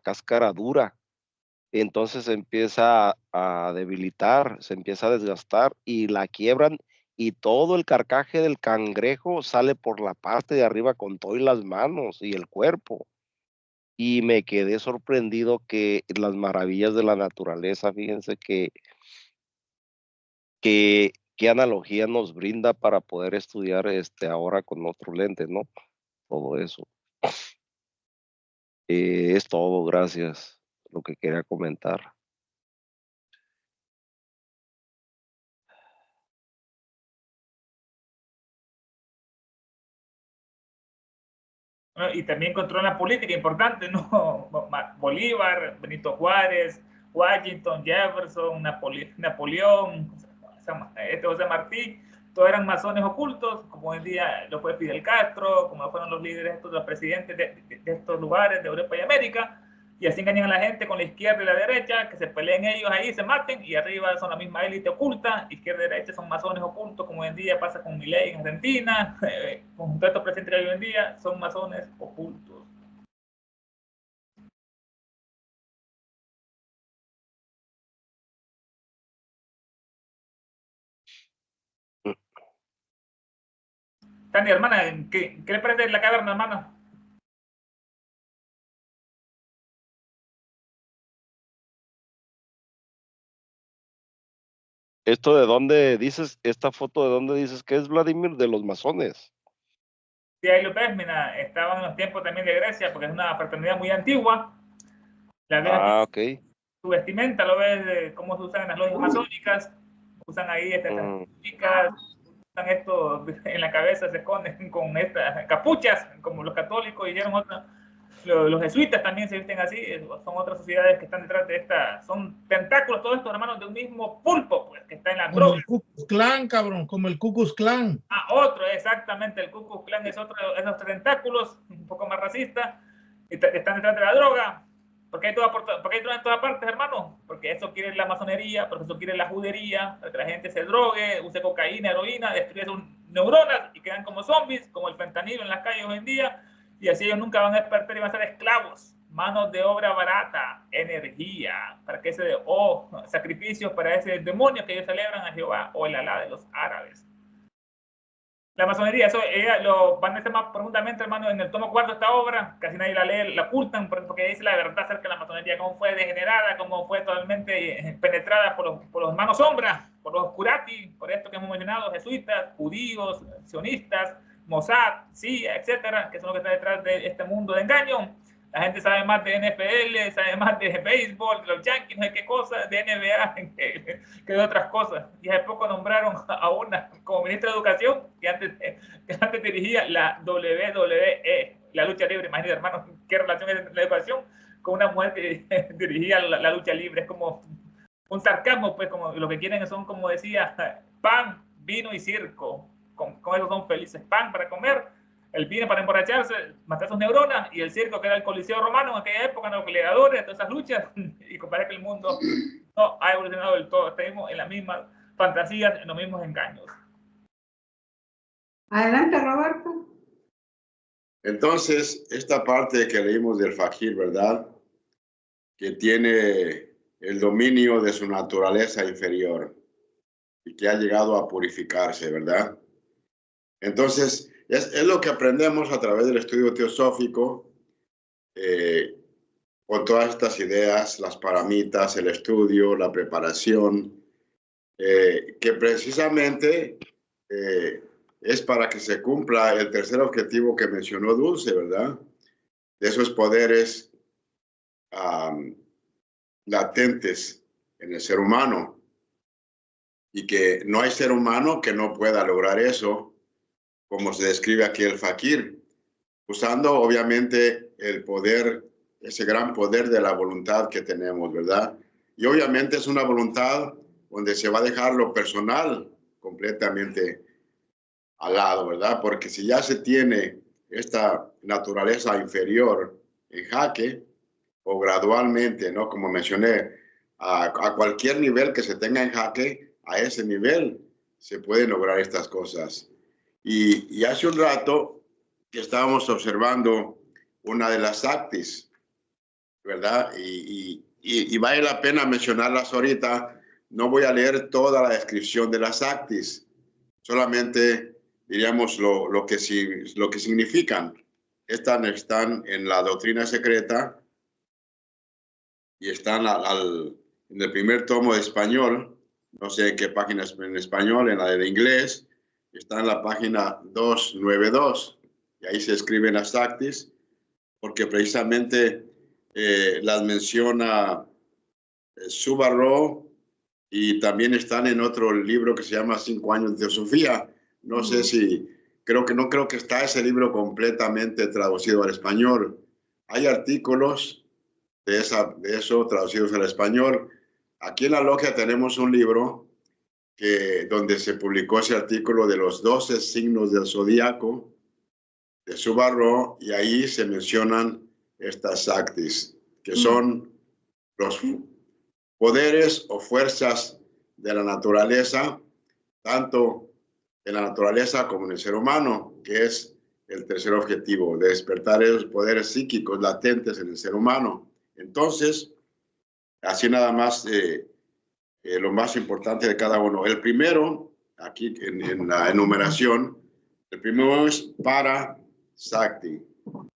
cáscara dura. Entonces se empieza a debilitar, se empieza a desgastar y la quiebran y todo el carcaje del cangrejo sale por la parte de arriba con todo y las manos y el cuerpo. Y me quedé sorprendido que las maravillas de la naturaleza, fíjense qué analogía nos brinda para poder estudiar ahora con otros lentes, ¿no? Todo eso. Es todo, gracias. Lo que quería comentar. Bueno, y también controla la política importante, ¿no? Bolívar, Benito Juárez, Washington, Jefferson, Napoleón, José Martí, todos eran masones ocultos, como hoy en día lo fue Fidel Castro, como fueron los líderes, los presidentes de estos lugares de Europa y América, y así engañan a la gente con la izquierda y la derecha, que se peleen ellos ahí, se maten, y arriba son la misma élite oculta, izquierda y derecha son masones ocultos, como hoy en día pasa con Milei en Argentina, con todos estos presidentes que hay hoy en día, son masones ocultos. Tania, hermana, ¿qué le parece la caverna, hermana? ¿Esto de dónde dices, esta foto de dónde dices que es, Vladimir? De los masones. Sí, ahí lo ves, mira, estaban en los tiempos también de Grecia, porque es una fraternidad muy antigua. La ves aquí, Ok. su vestimenta, lo ves de cómo se usan en las logias masónicas, usan ahí estas chicas, usan esto en la cabeza, se esconden con estas capuchas, como los católicos hicieron otra. Los jesuitas también se visten así, son otras sociedades que están detrás de esta, son tentáculos todos estos hermanos de un mismo pulpo, pues, que está en la droga. Como el Ku Klux Klan, cabrón, como el Ku Klux Klan. Otro, exactamente, el Ku Klux Klan es otro de esos tentáculos, un poco más racista, que están detrás de la droga. Porque hay droga en todas partes, hermano. Porque eso quiere la masonería, porque eso quiere la judería, para que la gente se drogue, use cocaína, heroína, destruye sus neuronas y quedan como zombies, como el fentanilo en las calles hoy en día. Y así ellos nunca van a despertar y van a ser esclavos. Manos de obra barata, energía, para que sacrificios para ese demonio que ellos celebran a Jehová o el Alá de los árabes. La masonería, eso lo van a hacer más profundamente, hermano, en el tomo 4 de esta obra, casi nadie la lee, la ocultan, porque dice la verdad acerca de la masonería, cómo fue degenerada, cómo fue totalmente penetrada por los hermanos sombra, por los oscurati, por esto que hemos mencionado, jesuitas, judíos, sionistas, Mossad, CIA, etcétera, que son los que están detrás de este mundo de engaño. La gente sabe más de NFL, sabe más de béisbol, de los Yankees, no sé qué cosa, de NBA, que de otras cosas. Y hace poco nombraron a una como ministra de Educación que antes dirigía la WWE, la lucha libre. Imagínate, hermano, qué relación es la educación con una mujer que dirigía la lucha libre. Es como un sarcasmo, pues, como lo que quieren son, como decía, pan, vino y circo. Con eso son felices. Pan para comer, el vino para emborracharse, matar sus neuronas, y el circo, que era el Coliseo Romano en aquella época, los gladiadores, todas esas luchas, y comparé que el mundo no ha evolucionado del todo, estamos en las mismas fantasías, en los mismos engaños. Adelante, Roberto. Entonces, esta parte que leímos del Fajir, ¿verdad? que tiene el dominio de su naturaleza inferior y que ha llegado a purificarse, ¿verdad? Entonces, es lo que aprendemos a través del estudio teosófico, con todas estas ideas, las paramitas, el estudio, la preparación, que precisamente es para que se cumpla el tercer objetivo que mencionó Dulce, ¿verdad? De esos poderes latentes en el ser humano, y que no hay ser humano que no pueda lograr eso, como se describe aquí el fakir, usando obviamente el poder, ese gran poder de la voluntad que tenemos, ¿verdad? Y obviamente es una voluntad donde se va a dejar lo personal completamente al lado, ¿verdad? Porque si ya se tiene esta naturaleza inferior en jaque, o gradualmente, ¿no? Como mencioné, a cualquier nivel que se tenga en jaque, a ese nivel se pueden lograr estas cosas. Y hace un rato que estábamos observando una de las Saktis, ¿verdad? Y vale la pena mencionarlas ahorita. No voy a leer toda la descripción de las Saktis, solamente diríamos lo que significan. Están en la doctrina secreta y están en el primer tomo de español, no sé en qué página es en español, en la de inglés, está en la página 292, y ahí se escriben las Saktis, porque precisamente las menciona Subarro, y también están en otro libro que se llama 5 años de Teosofía. No sé si, no creo que está ese libro completamente traducido al español. Hay artículos de eso traducidos al español. Aquí en la logia tenemos un libro donde se publicó ese artículo de los 12 signos del zodíaco de Subarro, y ahí se mencionan estas Saktis, que son los poderes o fuerzas de la naturaleza, tanto en la naturaleza como en el ser humano, que es el tercer objetivo, de despertar esos poderes psíquicos latentes en el ser humano. Entonces, así nada más lo más importante de cada uno. El primero, aquí en la enumeración, el primero es para Sakti.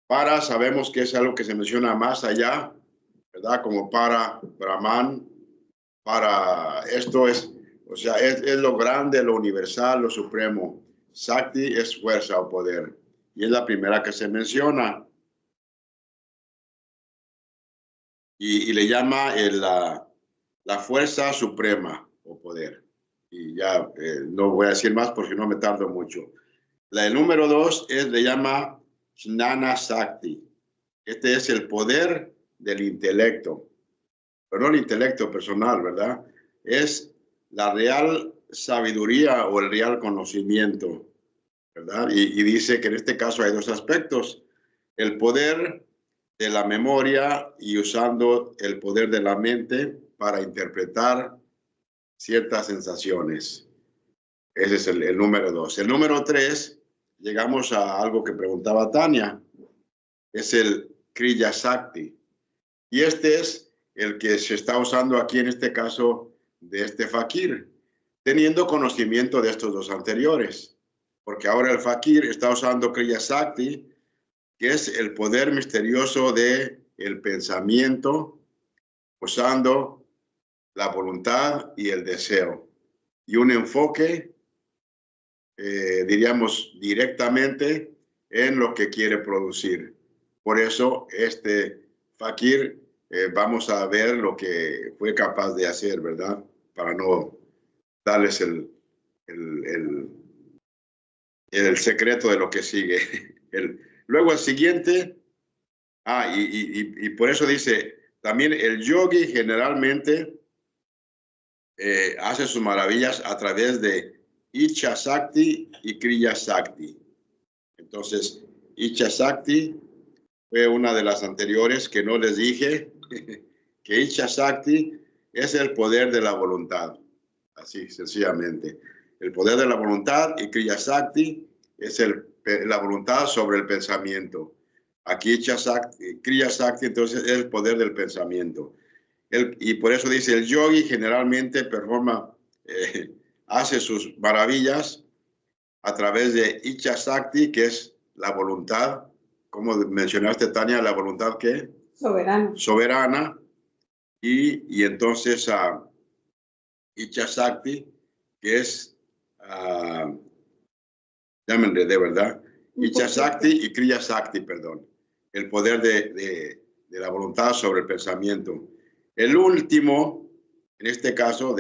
Para, sabemos que es algo que se menciona más allá, ¿verdad? Como para Brahman, para esto es, o sea, es lo grande, lo universal, lo supremo. Sakti es fuerza o poder, y es la primera que se menciona. Y le llama la fuerza suprema o poder. Y ya no voy a decir más porque no me tardo mucho. El número 2 le llama Jnana Sakti. Este es el poder del intelecto, pero no el intelecto personal, ¿verdad? Es la real sabiduría o el real conocimiento, ¿verdad? Y dice que en este caso hay dos aspectos: el poder de la memoria y usando el poder de la mente para interpretar ciertas sensaciones. Ese es el número 2. El número 3, llegamos a algo que preguntaba Tania, es el Kriya Sakti. Y este es el que se está usando aquí en este caso de este fakir, teniendo conocimiento de estos dos anteriores. Porque ahora el fakir está usando Kriya Sakti, que es el poder misterioso del pensamiento, usando la voluntad y el deseo. Y un enfoque, diríamos, directamente en lo que quiere producir. Por eso, este fakir, vamos a ver lo que fue capaz de hacer, ¿verdad? Para no darles el secreto de lo que sigue. Luego el siguiente, y por eso dice, también el yogi generalmente hace sus maravillas a través de Icha Sakti y Kriya Sakti. Entonces, Icha Sakti fue una de las anteriores que no les dije, que Icha Sakti es el poder de la voluntad, así sencillamente. El poder de la voluntad, y Kriya Sakti es la voluntad sobre el pensamiento. Aquí Icha Sakti, Kriya Sakti, entonces es el poder del pensamiento. Y por eso dice, el yogi generalmente hace sus maravillas a través de Icha Sakti, que es la voluntad, como mencionaste, Tania, la voluntad que soberana, y entonces Icha Sakti, que es, llámenle de verdad, Icha Sakti y Kriya Sakti, perdón, el poder de la voluntad sobre el pensamiento. El último, en este caso,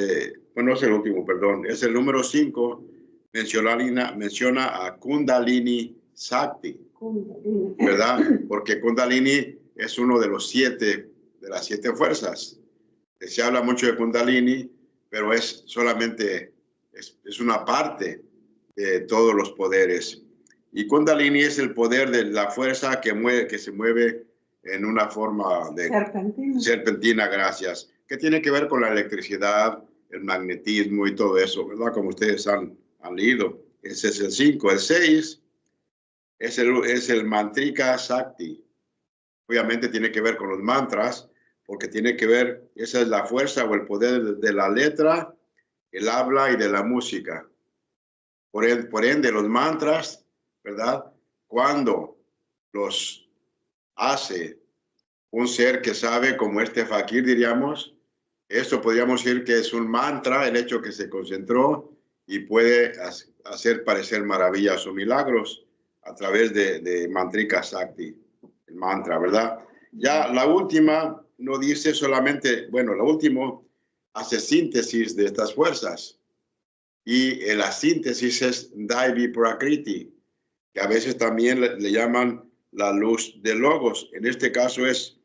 bueno, no es el último, perdón, es el número 5, menciona a Kundalini Sakti, ¿verdad? Porque Kundalini es uno de las 7 fuerzas. Se habla mucho de Kundalini, pero es solamente, es una parte de todos los poderes. Y Kundalini es el poder de la fuerza que se mueve en una forma de serpentina, gracias, que tiene que ver con la electricidad, el magnetismo y todo eso, ¿verdad? Como ustedes han leído. Ese es el 5. El 6 es el Mantrika Sakti. Obviamente tiene que ver con los mantras, porque tiene que ver, esa es la fuerza o el poder de la letra, el habla y de la música. Por ende, los mantras, ¿verdad? Cuando los hace un ser que sabe, como este fakir, diríamos, esto podríamos decir que es un mantra, el hecho que se concentró y puede hacer parecer maravillas o milagros a través de Mantrika Sakti, el mantra, ¿verdad? Ya la última no dice solamente, bueno, la última hace síntesis de estas fuerzas. Y la síntesis es Daivi Prakriti, que a veces también le llaman la luz de Logos. En este caso es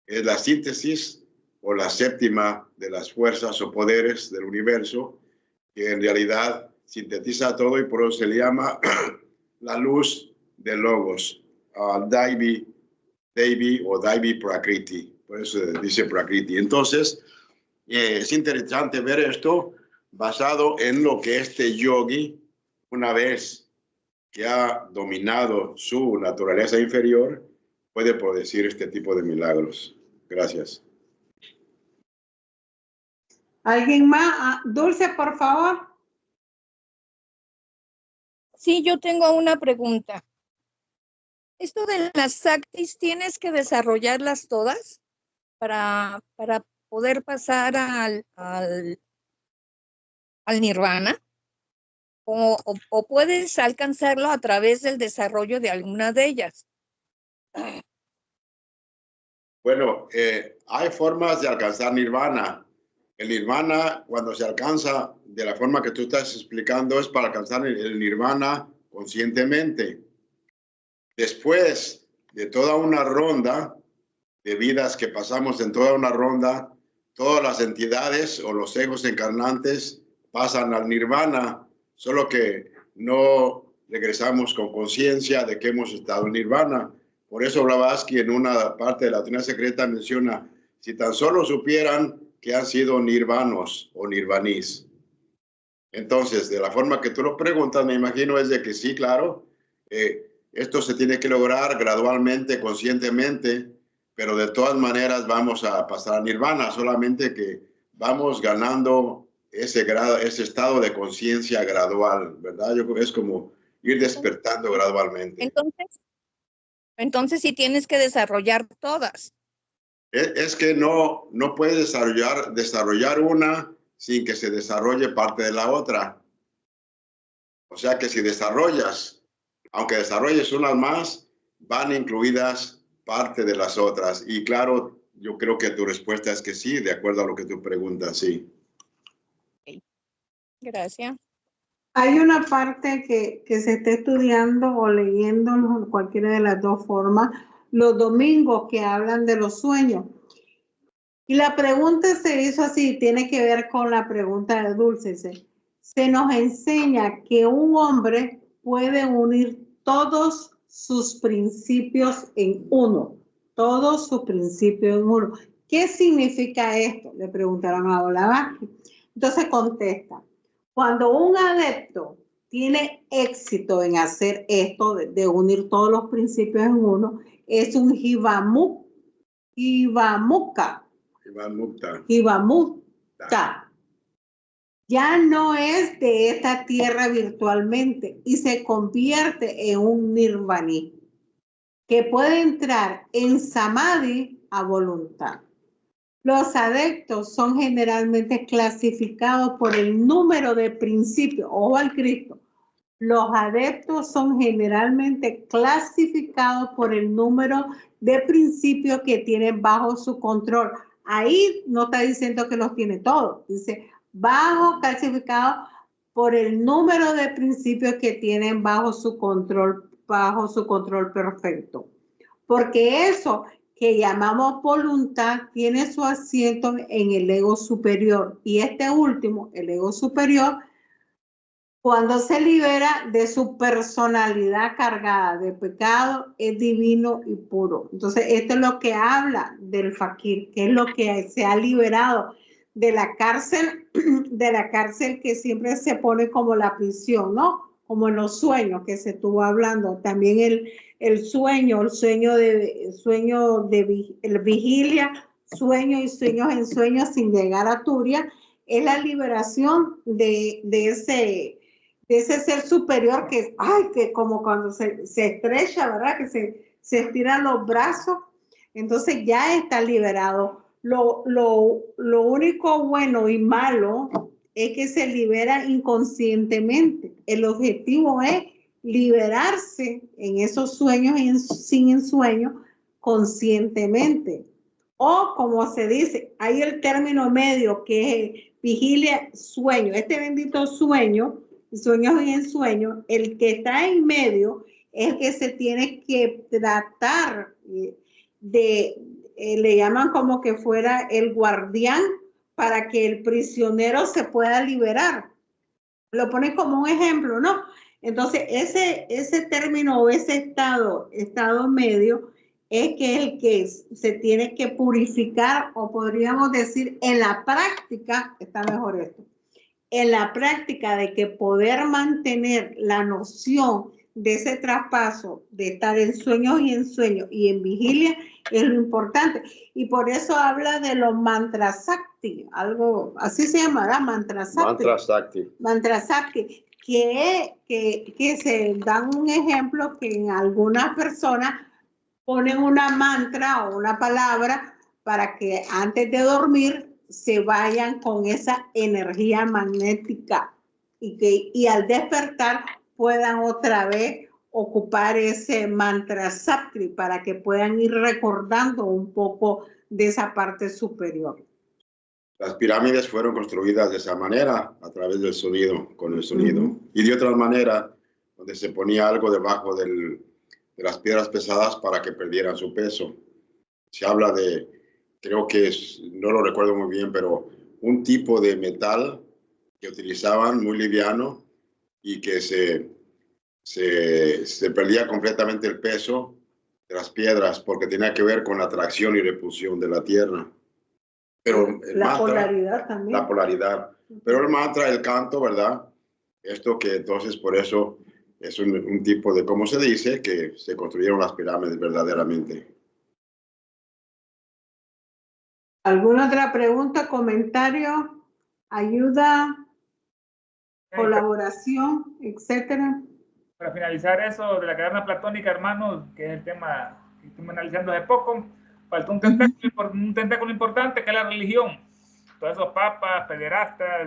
la síntesis o la séptima de las fuerzas o poderes del universo, que en realidad sintetiza todo y por eso se le llama la luz de Logos, Daivi o Daivi Prakriti. Por eso dice Prakriti. Entonces, es interesante ver esto basado en lo que este yogi, una vez que ha dominado su naturaleza inferior, puede producir este tipo de milagros. Gracias. ¿Alguien más? Dulce, por favor. Sí, yo tengo una pregunta. Esto de las Saktis, ¿tienes que desarrollarlas todas para poder pasar al nirvana? ¿O puedes alcanzarlo a través del desarrollo de alguna de ellas? Bueno, hay formas de alcanzar nirvana. El nirvana, cuando se alcanza de la forma que tú estás explicando, es para alcanzar el nirvana conscientemente. Después de toda una ronda de vidas que pasamos en toda una ronda, todas las entidades o los egos encarnantes pasan al nirvana, solo que no regresamos con conciencia de que hemos estado en nirvana. Por eso Blavatsky en una parte de la doctrina secreta menciona, si tan solo supieran que han sido nirvanos o nirvanís. Entonces, de la forma que tú lo preguntas, me imagino es de que sí, claro, esto se tiene que lograr gradualmente, conscientemente, pero de todas maneras vamos a pasar a nirvana, solamente que vamos ganando ese estado de conciencia gradual, ¿verdad? Yo creo que es como ir despertando gradualmente. Entonces sí tienes que desarrollar todas. Es que no puedes desarrollar una sin que se desarrolle parte de la otra. O sea que si desarrollas, aunque desarrolles unas más, van incluidas parte de las otras. Y claro, yo creo que tu respuesta es que sí, de acuerdo a lo que tú preguntas, sí. Okay. Gracias. Hay una parte que se está estudiando o leyendo en cualquiera de las dos formas, los domingos que hablan de los sueños. Y la pregunta se hizo así, tiene que ver con la pregunta de Dulce. Se nos enseña que un hombre puede unir todos sus principios en uno, todos sus principios en uno. ¿Qué significa esto? Le preguntaron a Blavatsky. Entonces contesta, cuando un adepto tiene éxito en hacer esto, de unir todos los principios en uno, es un Jivamukta. Ya no es de esta tierra virtualmente y se convierte en un nirvaní que puede entrar en samadhi a voluntad. Los adeptos son generalmente clasificados por el número de principios. Ojo al Cristo. Los adeptos son generalmente clasificados por el número de principios que tienen bajo su control. Ahí no está diciendo que los tiene todos. Dice, clasificados por el número de principios que tienen bajo su control perfecto. Porque eso que llamamos voluntad tiene su asiento en el ego superior. Y este último, el ego superior, cuando se libera de su personalidad cargada de pecado, es divino y puro. Entonces, esto es lo que habla del fakir, que es lo que se ha liberado de la cárcel que siempre se pone como la prisión, ¿no? Como en los sueños que se estuvo hablando. También el sueño de vigilia, sueño y sueños en sueños sin llegar a Turia, es la liberación de ese ser superior que como cuando se estrecha, ¿verdad? Que se estiran los brazos, entonces ya está liberado. Lo único bueno y malo es que se libera inconscientemente. El objetivo es liberarse en esos sueños y sin ensueño conscientemente. O como se dice, hay el término medio que es vigilia, sueño. Este bendito sueño, sueños y ensueños, el que está en medio es el que se tiene que tratar le llaman como que fuera el guardián para que el prisionero se pueda liberar. Lo pone como un ejemplo, ¿no? Entonces, ese término o ese estado medio, es que el que se tiene que purificar, o podríamos decir en la práctica, está mejor esto, en la práctica de que poder mantener la noción de ese traspaso, de estar en sueños y en vigilia, es lo importante. Y por eso habla de los mantras sakti, algo así se llamará, mantra sakti. Mantra sakti, que se dan un ejemplo que en algunas personas ponen una mantra o una palabra para que antes de dormir se vayan con esa energía magnética y al despertar puedan otra vez ocupar ese mantra sakti para que puedan ir recordando un poco de esa parte superior. Las pirámides fueron construidas de esa manera, a través del sonido, con el sonido. Y de otra manera, donde se ponía algo debajo de las piedras pesadas para que perdieran su peso. Se habla de, creo que no lo recuerdo muy bien, pero un tipo de metal que utilizaban muy liviano y que se perdía completamente el peso de las piedras porque tenía que ver con la atracción y repulsión de la tierra. Pero la polaridad también. La polaridad. Pero el mantra, el canto, ¿verdad? Esto que entonces por eso es un tipo de, ¿cómo se dice? Que se construyeron las pirámides verdaderamente. ¿Alguna otra pregunta, comentario, ayuda, colaboración, etcétera? Para finalizar eso de la caverna platónica, hermanos, que es el tema que estuvimos analizando hace poco, faltó un tentáculo importante, que es la religión. Todos esos papas, pederastas,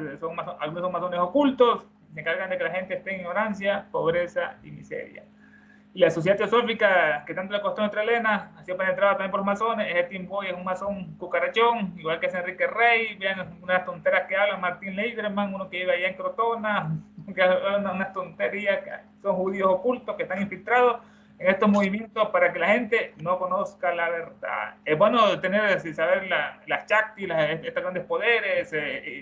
algunos son masones ocultos, se encargan de que la gente esté en ignorancia, pobreza y miseria. Y la sociedad teosófica, que tanto le costó a nuestra Elena, ha sido penetrada también por masones. Ese Tim Boy es un masón cucarachón, igual que es Enrique Rey. Vean unas tonteras que habla Martín Leiderman, uno que vive allá en Crotona, que habla unas tonterías, que son judíos ocultos que están infiltrados en estos movimientos para que la gente no conozca la verdad. Es bueno saber las Shakti, estos grandes poderes,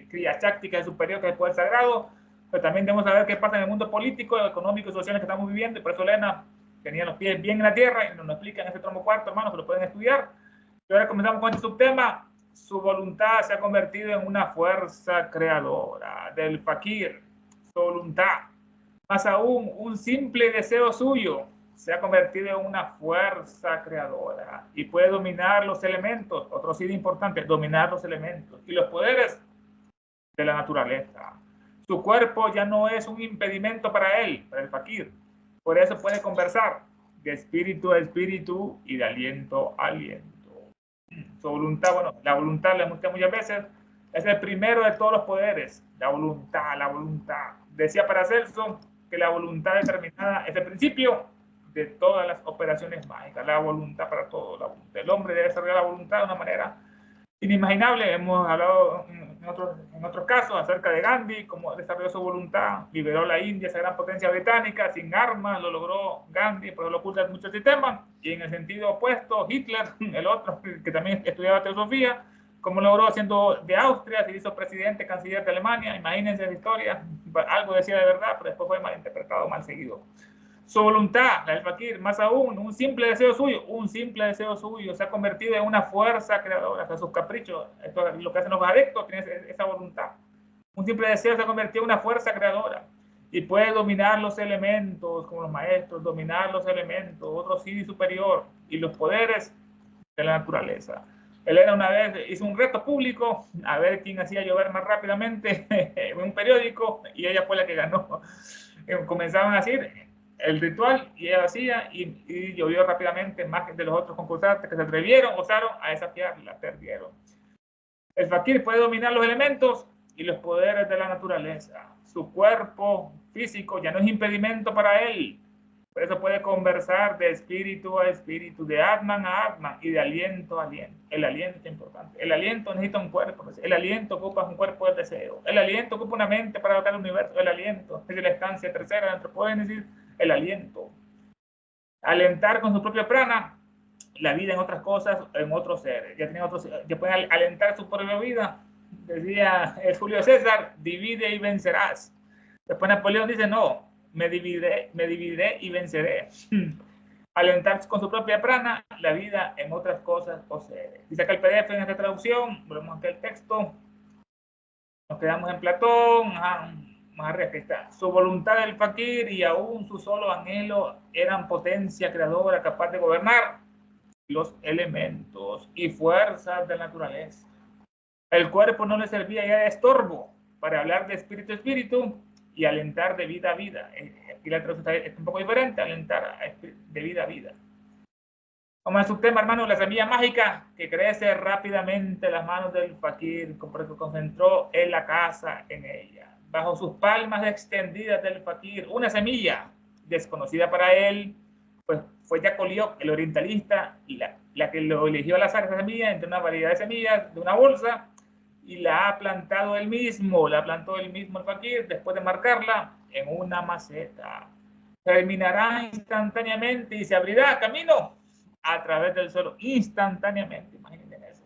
crías Shakti, superior, que es el poder sagrado, pero también debemos saber qué pasa en el mundo político, económico y social que estamos viviendo, y por eso Elena tenía los pies bien en la tierra y nos lo explica en este tramo cuarto, hermanos, que lo pueden estudiar. Y ahora comenzamos con este subtema. Su voluntad se ha convertido en una fuerza creadora del fakir, su voluntad. Más aún, un simple deseo suyo se ha convertido en una fuerza creadora y puede dominar los elementos, otro sí importante, dominar los elementos y los poderes de la naturaleza. Su cuerpo ya no es un impedimento para él, para el fakir. Por eso puede conversar de espíritu a espíritu y de aliento a aliento. Su voluntad, bueno, la voluntad, la muchas veces, es el primero de todos los poderes. La voluntad, la voluntad. Decía Paracelso que la voluntad determinada es el principio de todas las operaciones mágicas. La voluntad para todo. La voluntad. El hombre debe desarrollar la voluntad de una manera inimaginable. Hemos hablado en otros casos acerca de Gandhi, cómo desarrolló su voluntad, liberó la India, esa gran potencia británica, sin armas, lo logró Gandhi, pero lo oculta muchos sistemas. Y en el sentido opuesto, Hitler, el otro, que también estudiaba teosofía, como logró siendo de Austria, se hizo presidente, canciller de Alemania. Imagínense la historia, algo decía de verdad, pero después fue mal interpretado, mal seguido. Su voluntad, la del fakir, más aún, un simple deseo suyo se ha convertido en una fuerza creadora. O sea, sus caprichos, esto es lo que hacen los adeptos, tienen esa voluntad. Un simple deseo se ha convertido en una fuerza creadora y puede dominar los elementos, como los maestros, dominar los elementos, otro sí superior y los poderes de la naturaleza. Elena una vez hizo un reto público a ver quién hacía llover más rápidamente en un periódico y ella fue la que ganó. Comenzaban a decir el ritual y ella hacía y llovió rápidamente más de los otros concursantes que se atrevieron, osaron a desafiarla, perdieron. El fakir puede dominar los elementos y los poderes de la naturaleza. Su cuerpo físico ya no es impedimento para él. Por eso puede conversar de espíritu a espíritu, de Atman a Atman y de aliento a aliento. El aliento es importante. El aliento necesita un cuerpo. El aliento ocupa un cuerpo de deseo. El aliento ocupa una mente para dotar el universo. El aliento es la estancia tercera dentro. Pueden decir el aliento. Alentar con su propia prana la vida en otras cosas, en otros seres. Ya pueden alentar su propia vida. Decía el Julio César, divide y vencerás. Después Napoleón dice, no, me dividiré y venceré. Alentar con su propia prana la vida en otras cosas o seres. Dice acá el PDF en esta traducción, volvemos aquí al texto. Nos quedamos en Platón, más arriba que está. Su voluntad del fakir y aún su solo anhelo eran potencia creadora capaz de gobernar los elementos y fuerzas de la naturaleza. El cuerpo no le servía ya de estorbo para hablar de espíritu a espíritu y alentar de vida a vida. Aquí la traducción es un poco diferente, alentar de vida a vida. Como en su tema, hermano, la semilla mágica que crece rápidamente en las manos del fakir, porque concentró en la casa en ella. Bajo sus palmas extendidas del fakir, una semilla desconocida para él, pues fue Yakovlev, el orientalista, y la que lo eligió al azar esa semilla entre una variedad de semillas de una bolsa y la ha plantado él mismo, la plantó él mismo el fakir después de marcarla en una maceta. Terminará instantáneamente y se abrirá camino a través del suelo, instantáneamente, imagínense eso.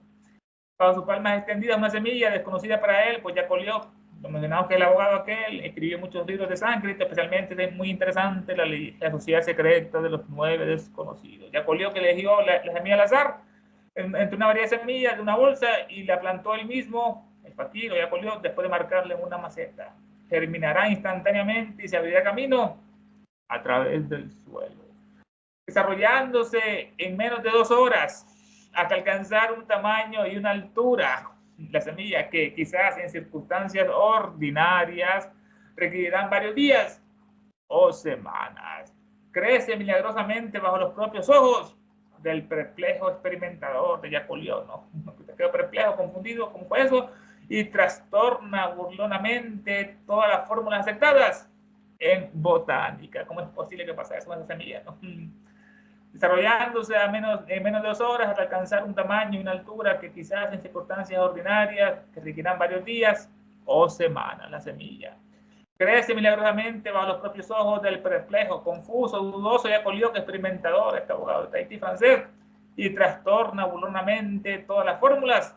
Bajo sus palmas extendidas una semilla desconocida para él, pues Yakovlev, lo mencionamos que el abogado aquel, escribió muchos libros de sánscrito, especialmente es muy interesante la sociedad secreta de los 9 desconocidos. Yakovlev que eligió la semilla al azar, entre una variedad de semillas de una bolsa y la plantó él mismo, el fakir o Yakovlev, después de marcarle en una maceta. Terminará instantáneamente y se abrirá camino a través del suelo, desarrollándose en menos de 2 horas hasta alcanzar un tamaño y una altura, la semilla que quizás en circunstancias ordinarias requerirán varios días o semanas. Crece milagrosamente bajo los propios ojos del perplejo experimentador de Yakovlev, ¿no? Te quedo perplejo, confundido, ¿cómo fue eso? Y trastorna burlonamente todas las fórmulas aceptadas en botánica. ¿Cómo es posible que pase eso con esa semilla, no? Desarrollándose en menos de 2 horas hasta alcanzar un tamaño y una altura que quizás en circunstancias ordinarias que requieran varios días o semanas, la semilla. Crece milagrosamente bajo los propios ojos del perplejo, confuso, dudoso y Yakovlev, experimentador, este abogado de Tahití francés, y trastorna burlonamente todas las fórmulas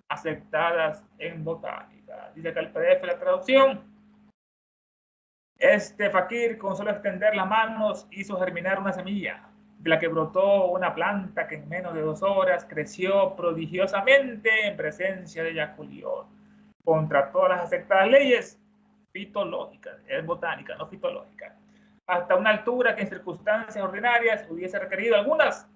aceptadas en botánica. Dice que el PDF la traducción. Este fakir, con solo extender las manos, hizo germinar una semilla, de la que brotó una planta que en menos de 2 horas creció prodigiosamente en presencia de Yakovlev. Contra todas las aceptadas leyes, fitológica, es botánica, no fitológica, hasta una altura que en circunstancias ordinarias hubiese requerido algunas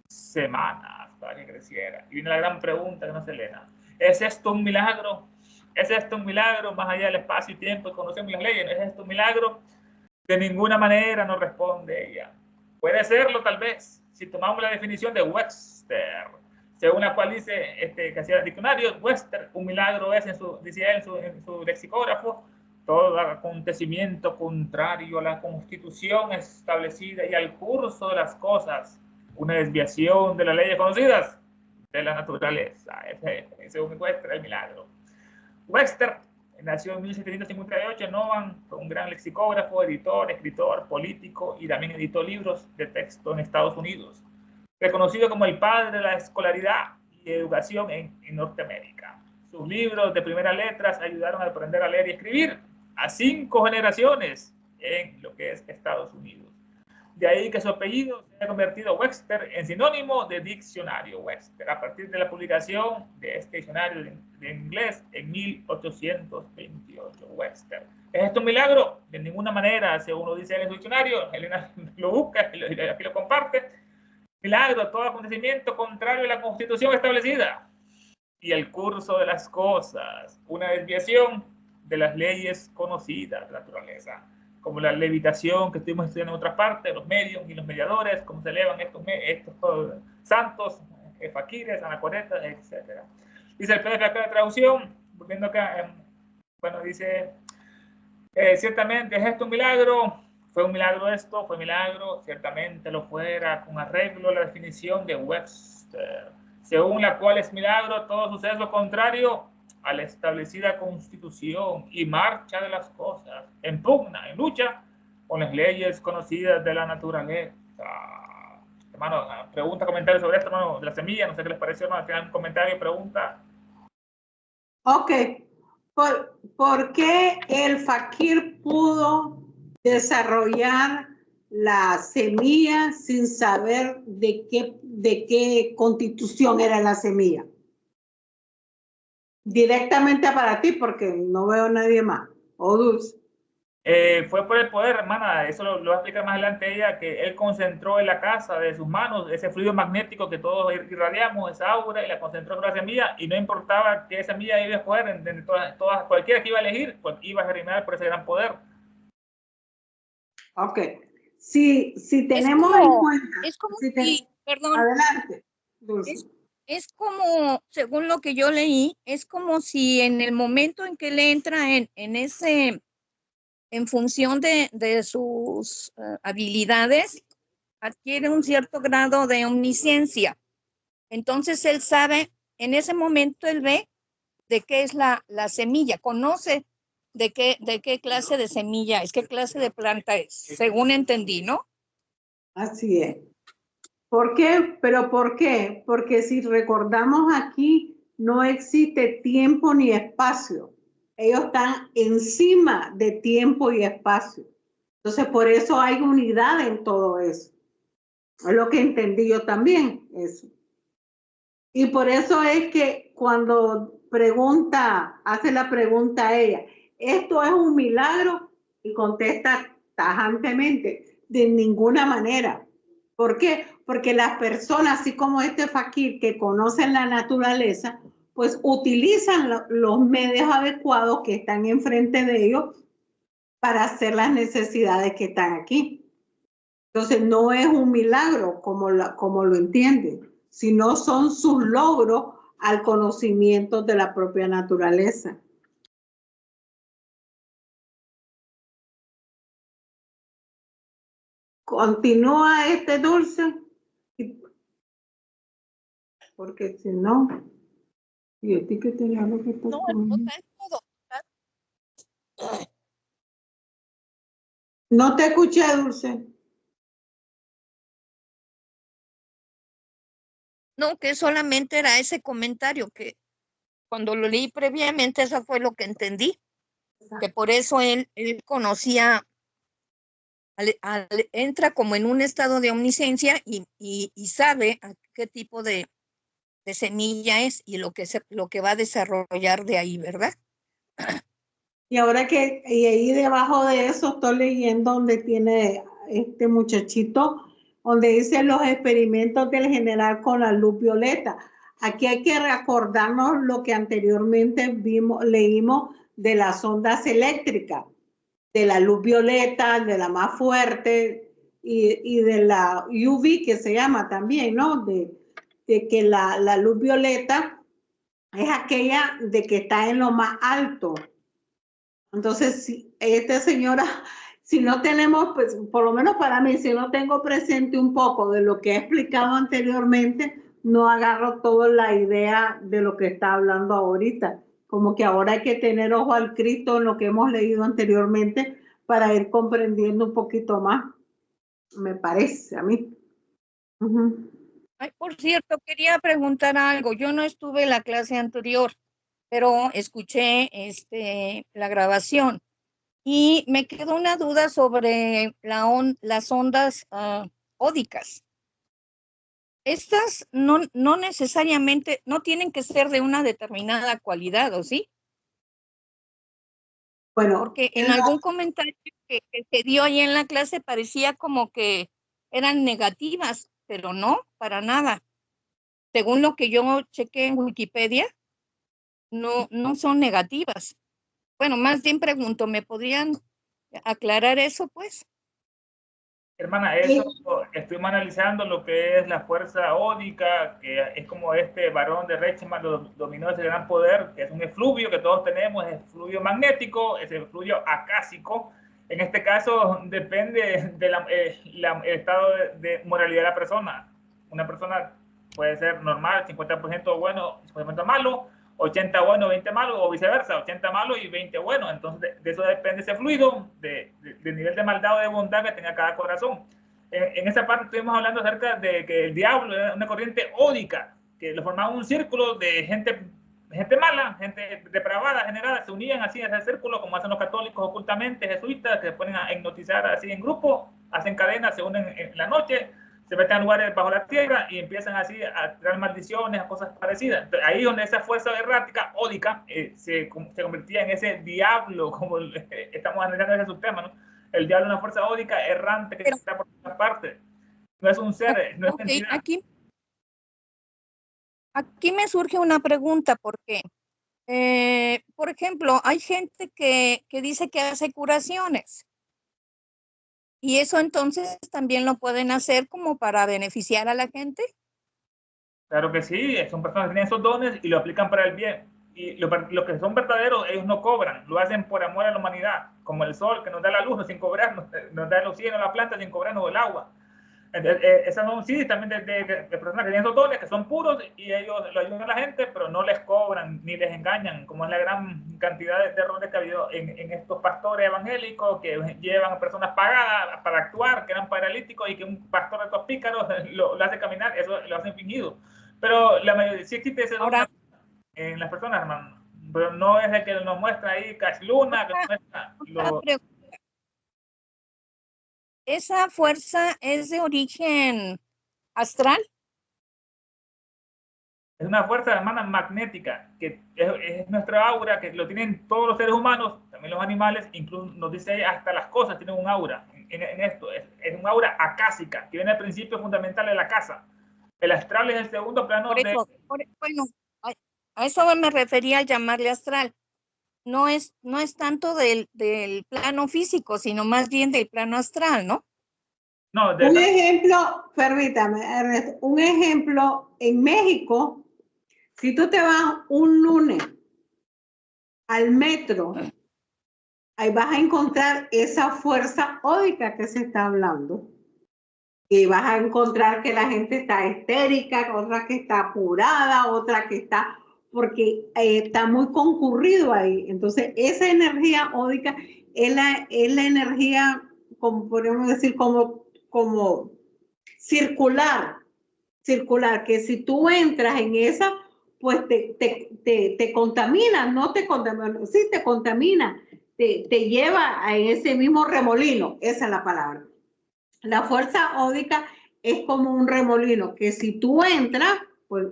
semanas para que creciera. Y viene la gran pregunta que no se Elena. ¿Es esto un milagro? ¿Es esto un milagro más allá del espacio y tiempo y conocemos las leyes? ¿Es esto un milagro? De ninguna manera, no responde ella. Puede serlo tal vez, si tomamos la definición de Webster, según la cual dice que hacía el diccionario, Webster, un milagro es, decía él en su lexicógrafo, todo acontecimiento contrario a la constitución establecida y al curso de las cosas, una desviación de las leyes conocidas de la naturaleza. Según Webster, el milagro. Webster nació en 1758 en Oban, fue un gran lexicógrafo, editor, escritor, político y también editó libros de texto en Estados Unidos. Reconocido como el padre de la escolaridad y educación en Norteamérica. Sus libros de primeras letras ayudaron a aprender a leer y escribir a 5 generaciones en lo que es Estados Unidos. De ahí que su apellido se ha convertido Webster en sinónimo de diccionario Webster, a partir de la publicación de este diccionario de inglés en 1828, Webster. ¿Es esto un milagro? De ninguna manera, según lo dice en el diccionario, Elena lo busca y aquí lo comparte. Milagro, todo acontecimiento contrario a la constitución establecida y el curso de las cosas, una desviación de las leyes conocidas de la naturaleza, como la levitación que estuvimos estudiando en otras partes, los medios y los mediadores, cómo se elevan estos santos, faquires, anacoretas, etc. Dice el PDF acá de traducción, volviendo acá, bueno, dice, ciertamente es esto un milagro. ¿Fue un milagro esto? ¿Fue milagro? Ciertamente lo fuera, con arreglo a la definición de Webster, según la cual es milagro todo suceso contrario a la establecida constitución y marcha de las cosas, en pugna, en lucha con las leyes conocidas de la naturaleza. Hermano, pregunta, comentario sobre esto, hermano, de la semilla, no sé qué les pareció, hermano, tienen un comentario, pregunta. Ok, ¿por qué el fakir pudo desarrollar la semilla sin saber de qué constitución era la semilla? Directamente para ti, porque no veo a nadie más. O Dulce. Fue por el poder, hermana, eso lo va a explicar más adelante ella, que él concentró en la casa de sus manos ese fluido magnético que todos irradiamos, esa aura, y la concentró en una semilla, y no importaba que esa semilla iba a escoger, entre todas, cualquiera que iba a elegir, pues iba a germinar por ese gran poder. Ok. Si tenemos en cuenta... Es como si, perdón. Adelante, Dulce. Es como, según lo que yo leí, es como si en el momento en que le entra en función de sus habilidades, adquiere un cierto grado de omnisciencia. Entonces él sabe, en ese momento él ve de qué es la semilla, conoce de qué clase de semilla es, qué clase de planta es, según entendí, ¿no? Así es. ¿Por qué? ¿Pero por qué? Porque si recordamos aquí, no existe tiempo ni espacio. Ellos están encima de tiempo y espacio. Entonces, por eso hay unidad en todo eso. Es lo que entendí yo también, eso. Y por eso es que cuando hace la pregunta a ella, ¿esto es un milagro? Y contesta tajantemente, de ninguna manera. ¿Por qué? Porque las personas, así como este fakir que conocen la naturaleza, pues utilizan los medios adecuados que están enfrente de ellos para hacer las necesidades que están aquí. Entonces no es un milagro como lo entienden, sino son sus logros al conocimiento de la propia naturaleza. Continúa Dulce, porque si no, y a ti que te lo que No, es todo. No te escuché, Dulce. No, que solamente era ese comentario que cuando lo leí previamente, eso fue lo que entendí, que por eso él conocía, entra como en un estado de omnisciencia y sabe a qué tipo de semilla es y lo que va a desarrollar de ahí, ¿verdad? Y ahora que, y ahí debajo de eso estoy leyendo donde tiene este muchachito, donde dice los experimentos del general con la luz violeta. Aquí hay que recordarnos lo que anteriormente leímos de las ondas eléctricas, de la luz violeta, de la más fuerte y de la UV que se llama también, ¿no? De que la luz violeta es aquella de que está en lo más alto. Entonces, si esta señora, si no tenemos, pues por lo menos para mí, si no tengo presente un poco de lo que he explicado anteriormente, no agarro toda la idea de lo que está hablando ahorita. Como que ahora hay que tener ojo al Cristo en lo que hemos leído anteriormente para ir comprendiendo un poquito más, me parece a mí. Ay, por cierto, quería preguntar algo. Yo no estuve en la clase anterior, pero escuché la grabación y me quedó una duda sobre las ondas ódicas. Estas no necesariamente, no tienen que ser de una determinada cualidad, ¿o sí? Bueno, porque en algún comentario que se dio ahí en la clase parecía como que eran negativas, pero no, para nada. Según lo que yo chequé en Wikipedia, no son negativas. Bueno, más bien pregunto, ¿me podrían aclarar eso, pues? Hermana, eso estuvimos analizando lo que es la fuerza ódica, que es como este varón de Reichmann lo dominó ese gran poder, que es un efluvio que todos tenemos, es efluvio magnético, es efluvio acásico. En este caso depende del estado de moralidad de la persona. Una persona puede ser normal, 50% bueno, 50% malo, 80 bueno, 20 malo, o viceversa, 80 malo y 20 bueno. Entonces, de eso depende ese fluido, del nivel de maldad o de bondad que tenga cada corazón. En esa parte estuvimos hablando acerca de que el diablo era una corriente ódica, que lo formaba un círculo de gente mala, gente depravada, generada, se unían así en ese círculo, como hacen los católicos ocultamente, jesuitas, que se ponen a hipnotizar así en grupo, hacen cadenas, se unen en la noche, se meten a lugares bajo la tierra y empiezan así a tirar maldiciones, a cosas parecidas. Entonces, ahí donde esa fuerza errática, ódica, se convertía en ese diablo, como estamos analizando ese subtema, ¿no? El diablo es una fuerza ódica errante que está por todas partes. No es un ser, no es una entidad. Aquí me surge una pregunta, porque, por ejemplo, hay gente que dice que hace curaciones. ¿Y eso entonces también lo pueden hacer como para beneficiar a la gente? Claro que sí, son personas que tienen esos dones y lo aplican para el bien. Y los que son verdaderos, ellos no cobran, lo hacen por amor a la humanidad, como el sol que nos da la luz sin cobrar, nos da el oxígeno a la planta sin cobrarnos el agua. Esas son sí también de personas que tienen esos dones, que son puros y ellos lo ayudan a la gente, pero no les cobran ni les engañan, como es la gran cantidad de errores que ha habido en estos pastores evangélicos que llevan a personas pagadas para actuar, que eran paralíticos y que un pastor de estos pícaros lo hace caminar, eso lo hacen fingido. Pero la mayoría, sí existe ese don en las personas, hermano, pero no es el que nos muestra ahí Cash Luna, que nos muestra lo... ¿Esa fuerza es de origen astral? Es una fuerza, hermana, magnética, que es nuestra aura, que lo tienen todos los seres humanos, también los animales, incluso nos dice hasta las cosas tienen un aura en esto. Es un aura acásica, que viene al principio fundamental de la casa. El astral es el segundo plano bueno, a eso me refería al llamarle astral. No es tanto del plano físico, sino más bien del plano astral, ¿no? No, un ejemplo, permítame, Ernesto, un ejemplo, en México, si tú te vas un lunes al metro, ahí vas a encontrar esa fuerza ódica que se está hablando. Y vas a encontrar que la gente está histérica, otra que está apurada, otra que está, porque está muy concurrido ahí. Entonces, esa energía ódica es la energía, como podríamos decir, como circular, que si tú entras en esa, pues te contamina, no te contamina, sí te contamina, te lleva a ese mismo remolino, esa es la palabra. La fuerza ódica es como un remolino, que si tú entras, pues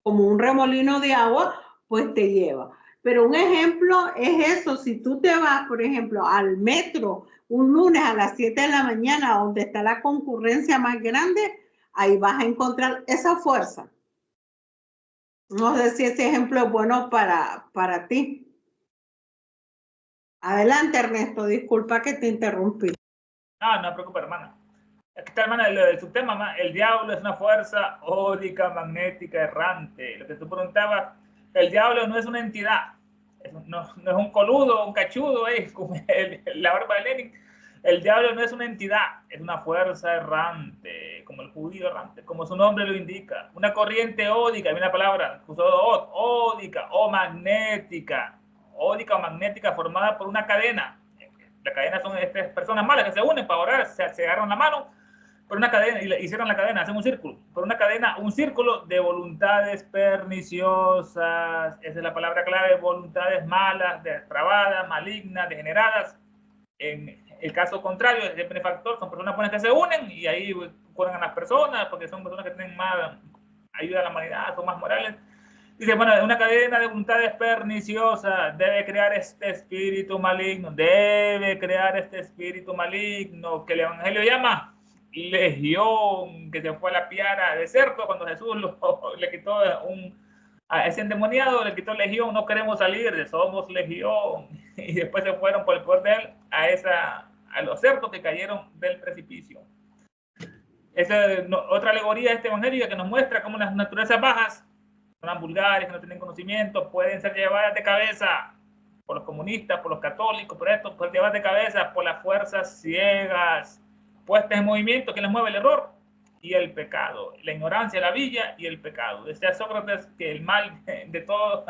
como un remolino de agua, pues te lleva. Pero un ejemplo es eso, si tú te vas, por ejemplo, al metro un lunes a las 7 de la mañana, donde está la concurrencia más grande, ahí vas a encontrar esa fuerza. No sé si ese ejemplo es bueno para ti. Adelante, Ernesto, disculpa que te interrumpí. No, no te preocupes, hermana. Aquí está, hermana, el subtema, el diablo es una fuerza ódica, magnética, errante. Lo que tú preguntabas, el diablo no es una entidad, no es un coludo, un cachudo, como la barba de Lenin. El diablo no es una entidad, es una fuerza errante, como el judío errante, como su nombre lo indica. Una corriente ódica, una palabra, ódica o magnética. Ódica o magnética formada por una cadena. La cadena son estas personas malas que se unen para orar, se agarran la mano por una cadena y cierran la cadena, hacen un círculo, por una cadena, un círculo de voluntades perniciosas, esa es la palabra clave, voluntades malas, depravadas, malignas, degeneradas. En el caso contrario, el benefactor son personas buenas que se unen y ahí curan a las personas porque son personas que tienen más ayuda a la humanidad, son más morales. Dice, bueno, una cadena de voluntades perniciosas debe crear este espíritu maligno, que el Evangelio llama legión, que se fue a la piara de cerdo cuando Jesús le quitó a ese endemoniado, le quitó legión, no queremos salir, somos legión. Y después se fueron por el poder de él a los cerdos que cayeron del precipicio. Esa es otra alegoría de este evangelio que nos muestra cómo las naturalezas bajas, son vulgares, que no tienen conocimiento, pueden ser llevadas de cabeza por los comunistas, por los católicos, por esto, pueden llevar de cabeza por las fuerzas ciegas, puestas en movimiento, que les mueve el error y el pecado, la ignorancia, la villa y el pecado. Decía Sócrates que el mal de todo,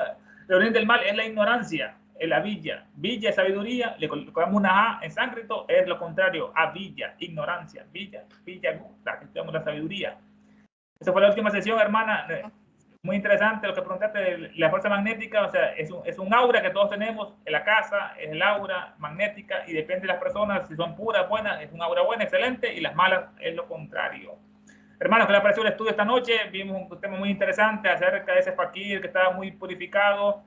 el origen del mal es la ignorancia, es la villa. Villa es sabiduría, le colocamos una A en sánscrito, es lo contrario a villa, ignorancia, villa, la cuestión de la sabiduría. Esa fue la última sesión, hermana. Muy interesante lo que preguntaste de la fuerza magnética, o sea, es un aura que todos tenemos en la casa, es el aura magnética y depende de las personas, si son puras, buenas, es un aura buena, excelente, y las malas es lo contrario. Hermanos, ¿qué les pareció el estudio esta noche? Vimos un tema muy interesante acerca de ese fakir que estaba muy purificado,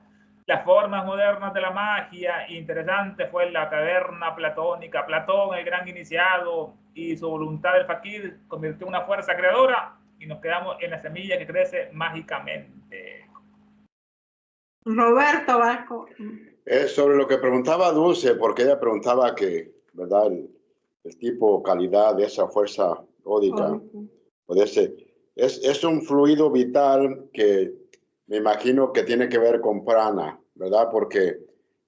las formas modernas de la magia, interesante fue la caverna platónica, Platón, el gran iniciado, y su voluntad del fakir convirtió en una fuerza creadora, y nos quedamos en la semilla que crece mágicamente. Roberto Vasco. Sobre lo que preguntaba Dulce, porque ella preguntaba que, ¿verdad? El tipo, calidad de esa fuerza ódica. Puede ser. Es un fluido vital que me imagino que tiene que ver con prana, ¿verdad? Porque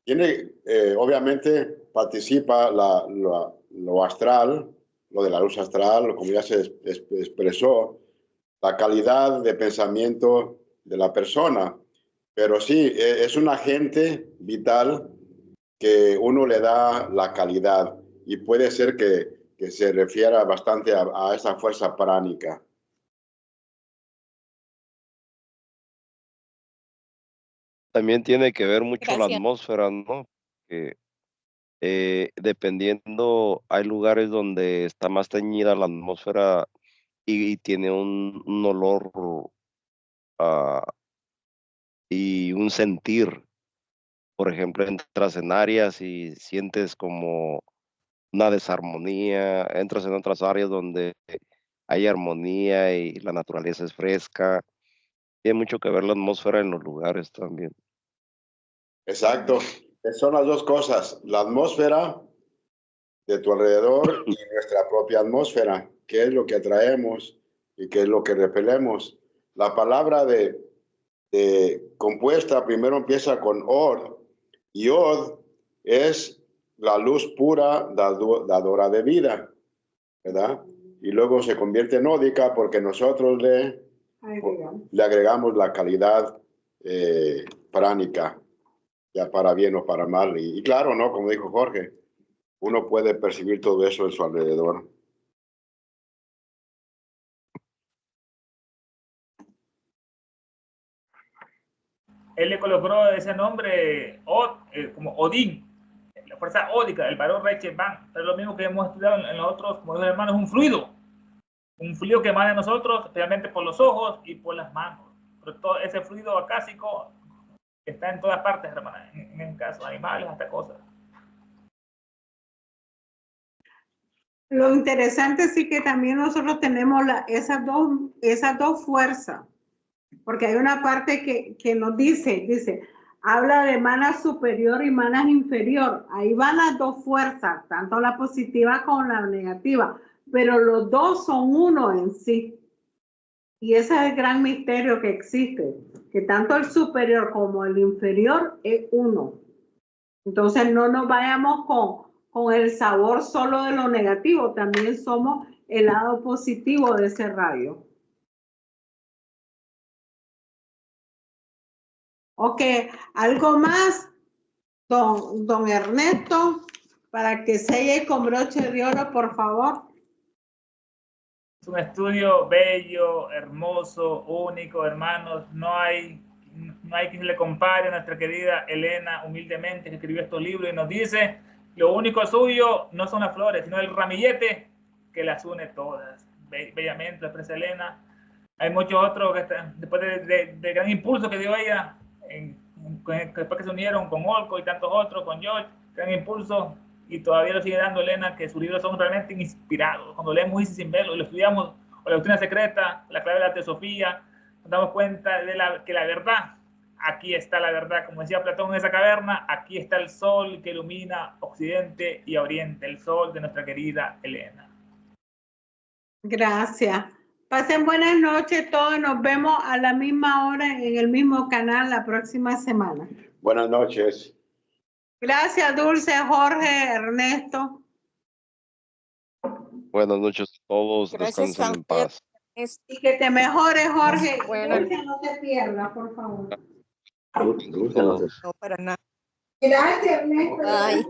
tiene, obviamente, participa lo astral, lo de la luz astral, como ya se expresó, la calidad de pensamiento de la persona. Pero sí, es un agente vital que uno le da la calidad y puede ser que se refiera bastante a esa fuerza pránica. También tiene que ver mucho Gracias. la atmósfera, ¿no? Que, dependiendo, hay lugares donde está más teñida la atmósfera y tiene un olor y un sentir. Por ejemplo, entras en áreas y sientes como una desarmonía, entras en otras áreas donde hay armonía y la naturaleza es fresca. Tiene mucho que ver la atmósfera en los lugares también. Exacto. Son las dos cosas, la atmósfera de tu alrededor y nuestra propia atmósfera, qué es lo que atraemos y qué es lo que repelemos. La palabra de compuesta primero empieza con od, y od es la luz pura dadora de vida, ¿verdad? Y luego se convierte en ódica porque nosotros le agregamos la calidad pránica, ya para bien o para mal. Y claro, ¿no? Como dijo Jorge, uno puede percibir todo eso en su alrededor. Él le colocó ese nombre como Odín, la fuerza ódica, el varón Reichsbahn. Es lo mismo que hemos estudiado en los otros, como los hermanos, un fluido que emana de nosotros, especialmente por los ojos y por las manos. Pero todo ese fluido acásico está en todas partes, hermana, en el caso, animales, hasta cosas. Lo interesante sí que también nosotros tenemos esas dos fuerzas, porque hay una parte que nos dice, habla de mana superior y mana inferior. Ahí van las dos fuerzas, tanto la positiva como la negativa, pero los dos son uno en sí. Y ese es el gran misterio que existe, que tanto el superior como el inferior es uno. Entonces no nos vayamos con el sabor solo de lo negativo, también somos el lado positivo de ese rayo. Ok, algo más, don Ernesto, para que selle con broche de oro, por favor. Es un estudio bello, hermoso, único, hermanos. No hay quien le compare a nuestra querida Elena, humildemente, que escribió estos libros y nos dice, lo único suyo no son las flores, sino el ramillete que las une todas. Bellamente lo expresa Elena. Hay muchos otros que después del gran impulso que dio ella, después que se unieron con Olco y tantos otros, con George, gran impulso, y todavía lo sigue dando Elena, que sus libros son realmente inspirados. Cuando leemos Isis sin velo y lo estudiamos, o la doctrina secreta, la clave de la teosofía, nos damos cuenta de que la verdad, aquí está la verdad, como decía Platón en esa caverna, aquí está el sol que ilumina Occidente y Oriente, el sol de nuestra querida Elena. Gracias. Pasen buenas noches todos, nos vemos a la misma hora en el mismo canal la próxima semana. Buenas noches. Gracias, Dulce, Jorge, Ernesto. Buenas noches a todos, Gracias descansen a en paz. Y que te mejores, Jorge. Bueno. Dulce, no te pierdas, por favor. Dulce, no te- No, para nada. Gracias, Ernesto. Bye.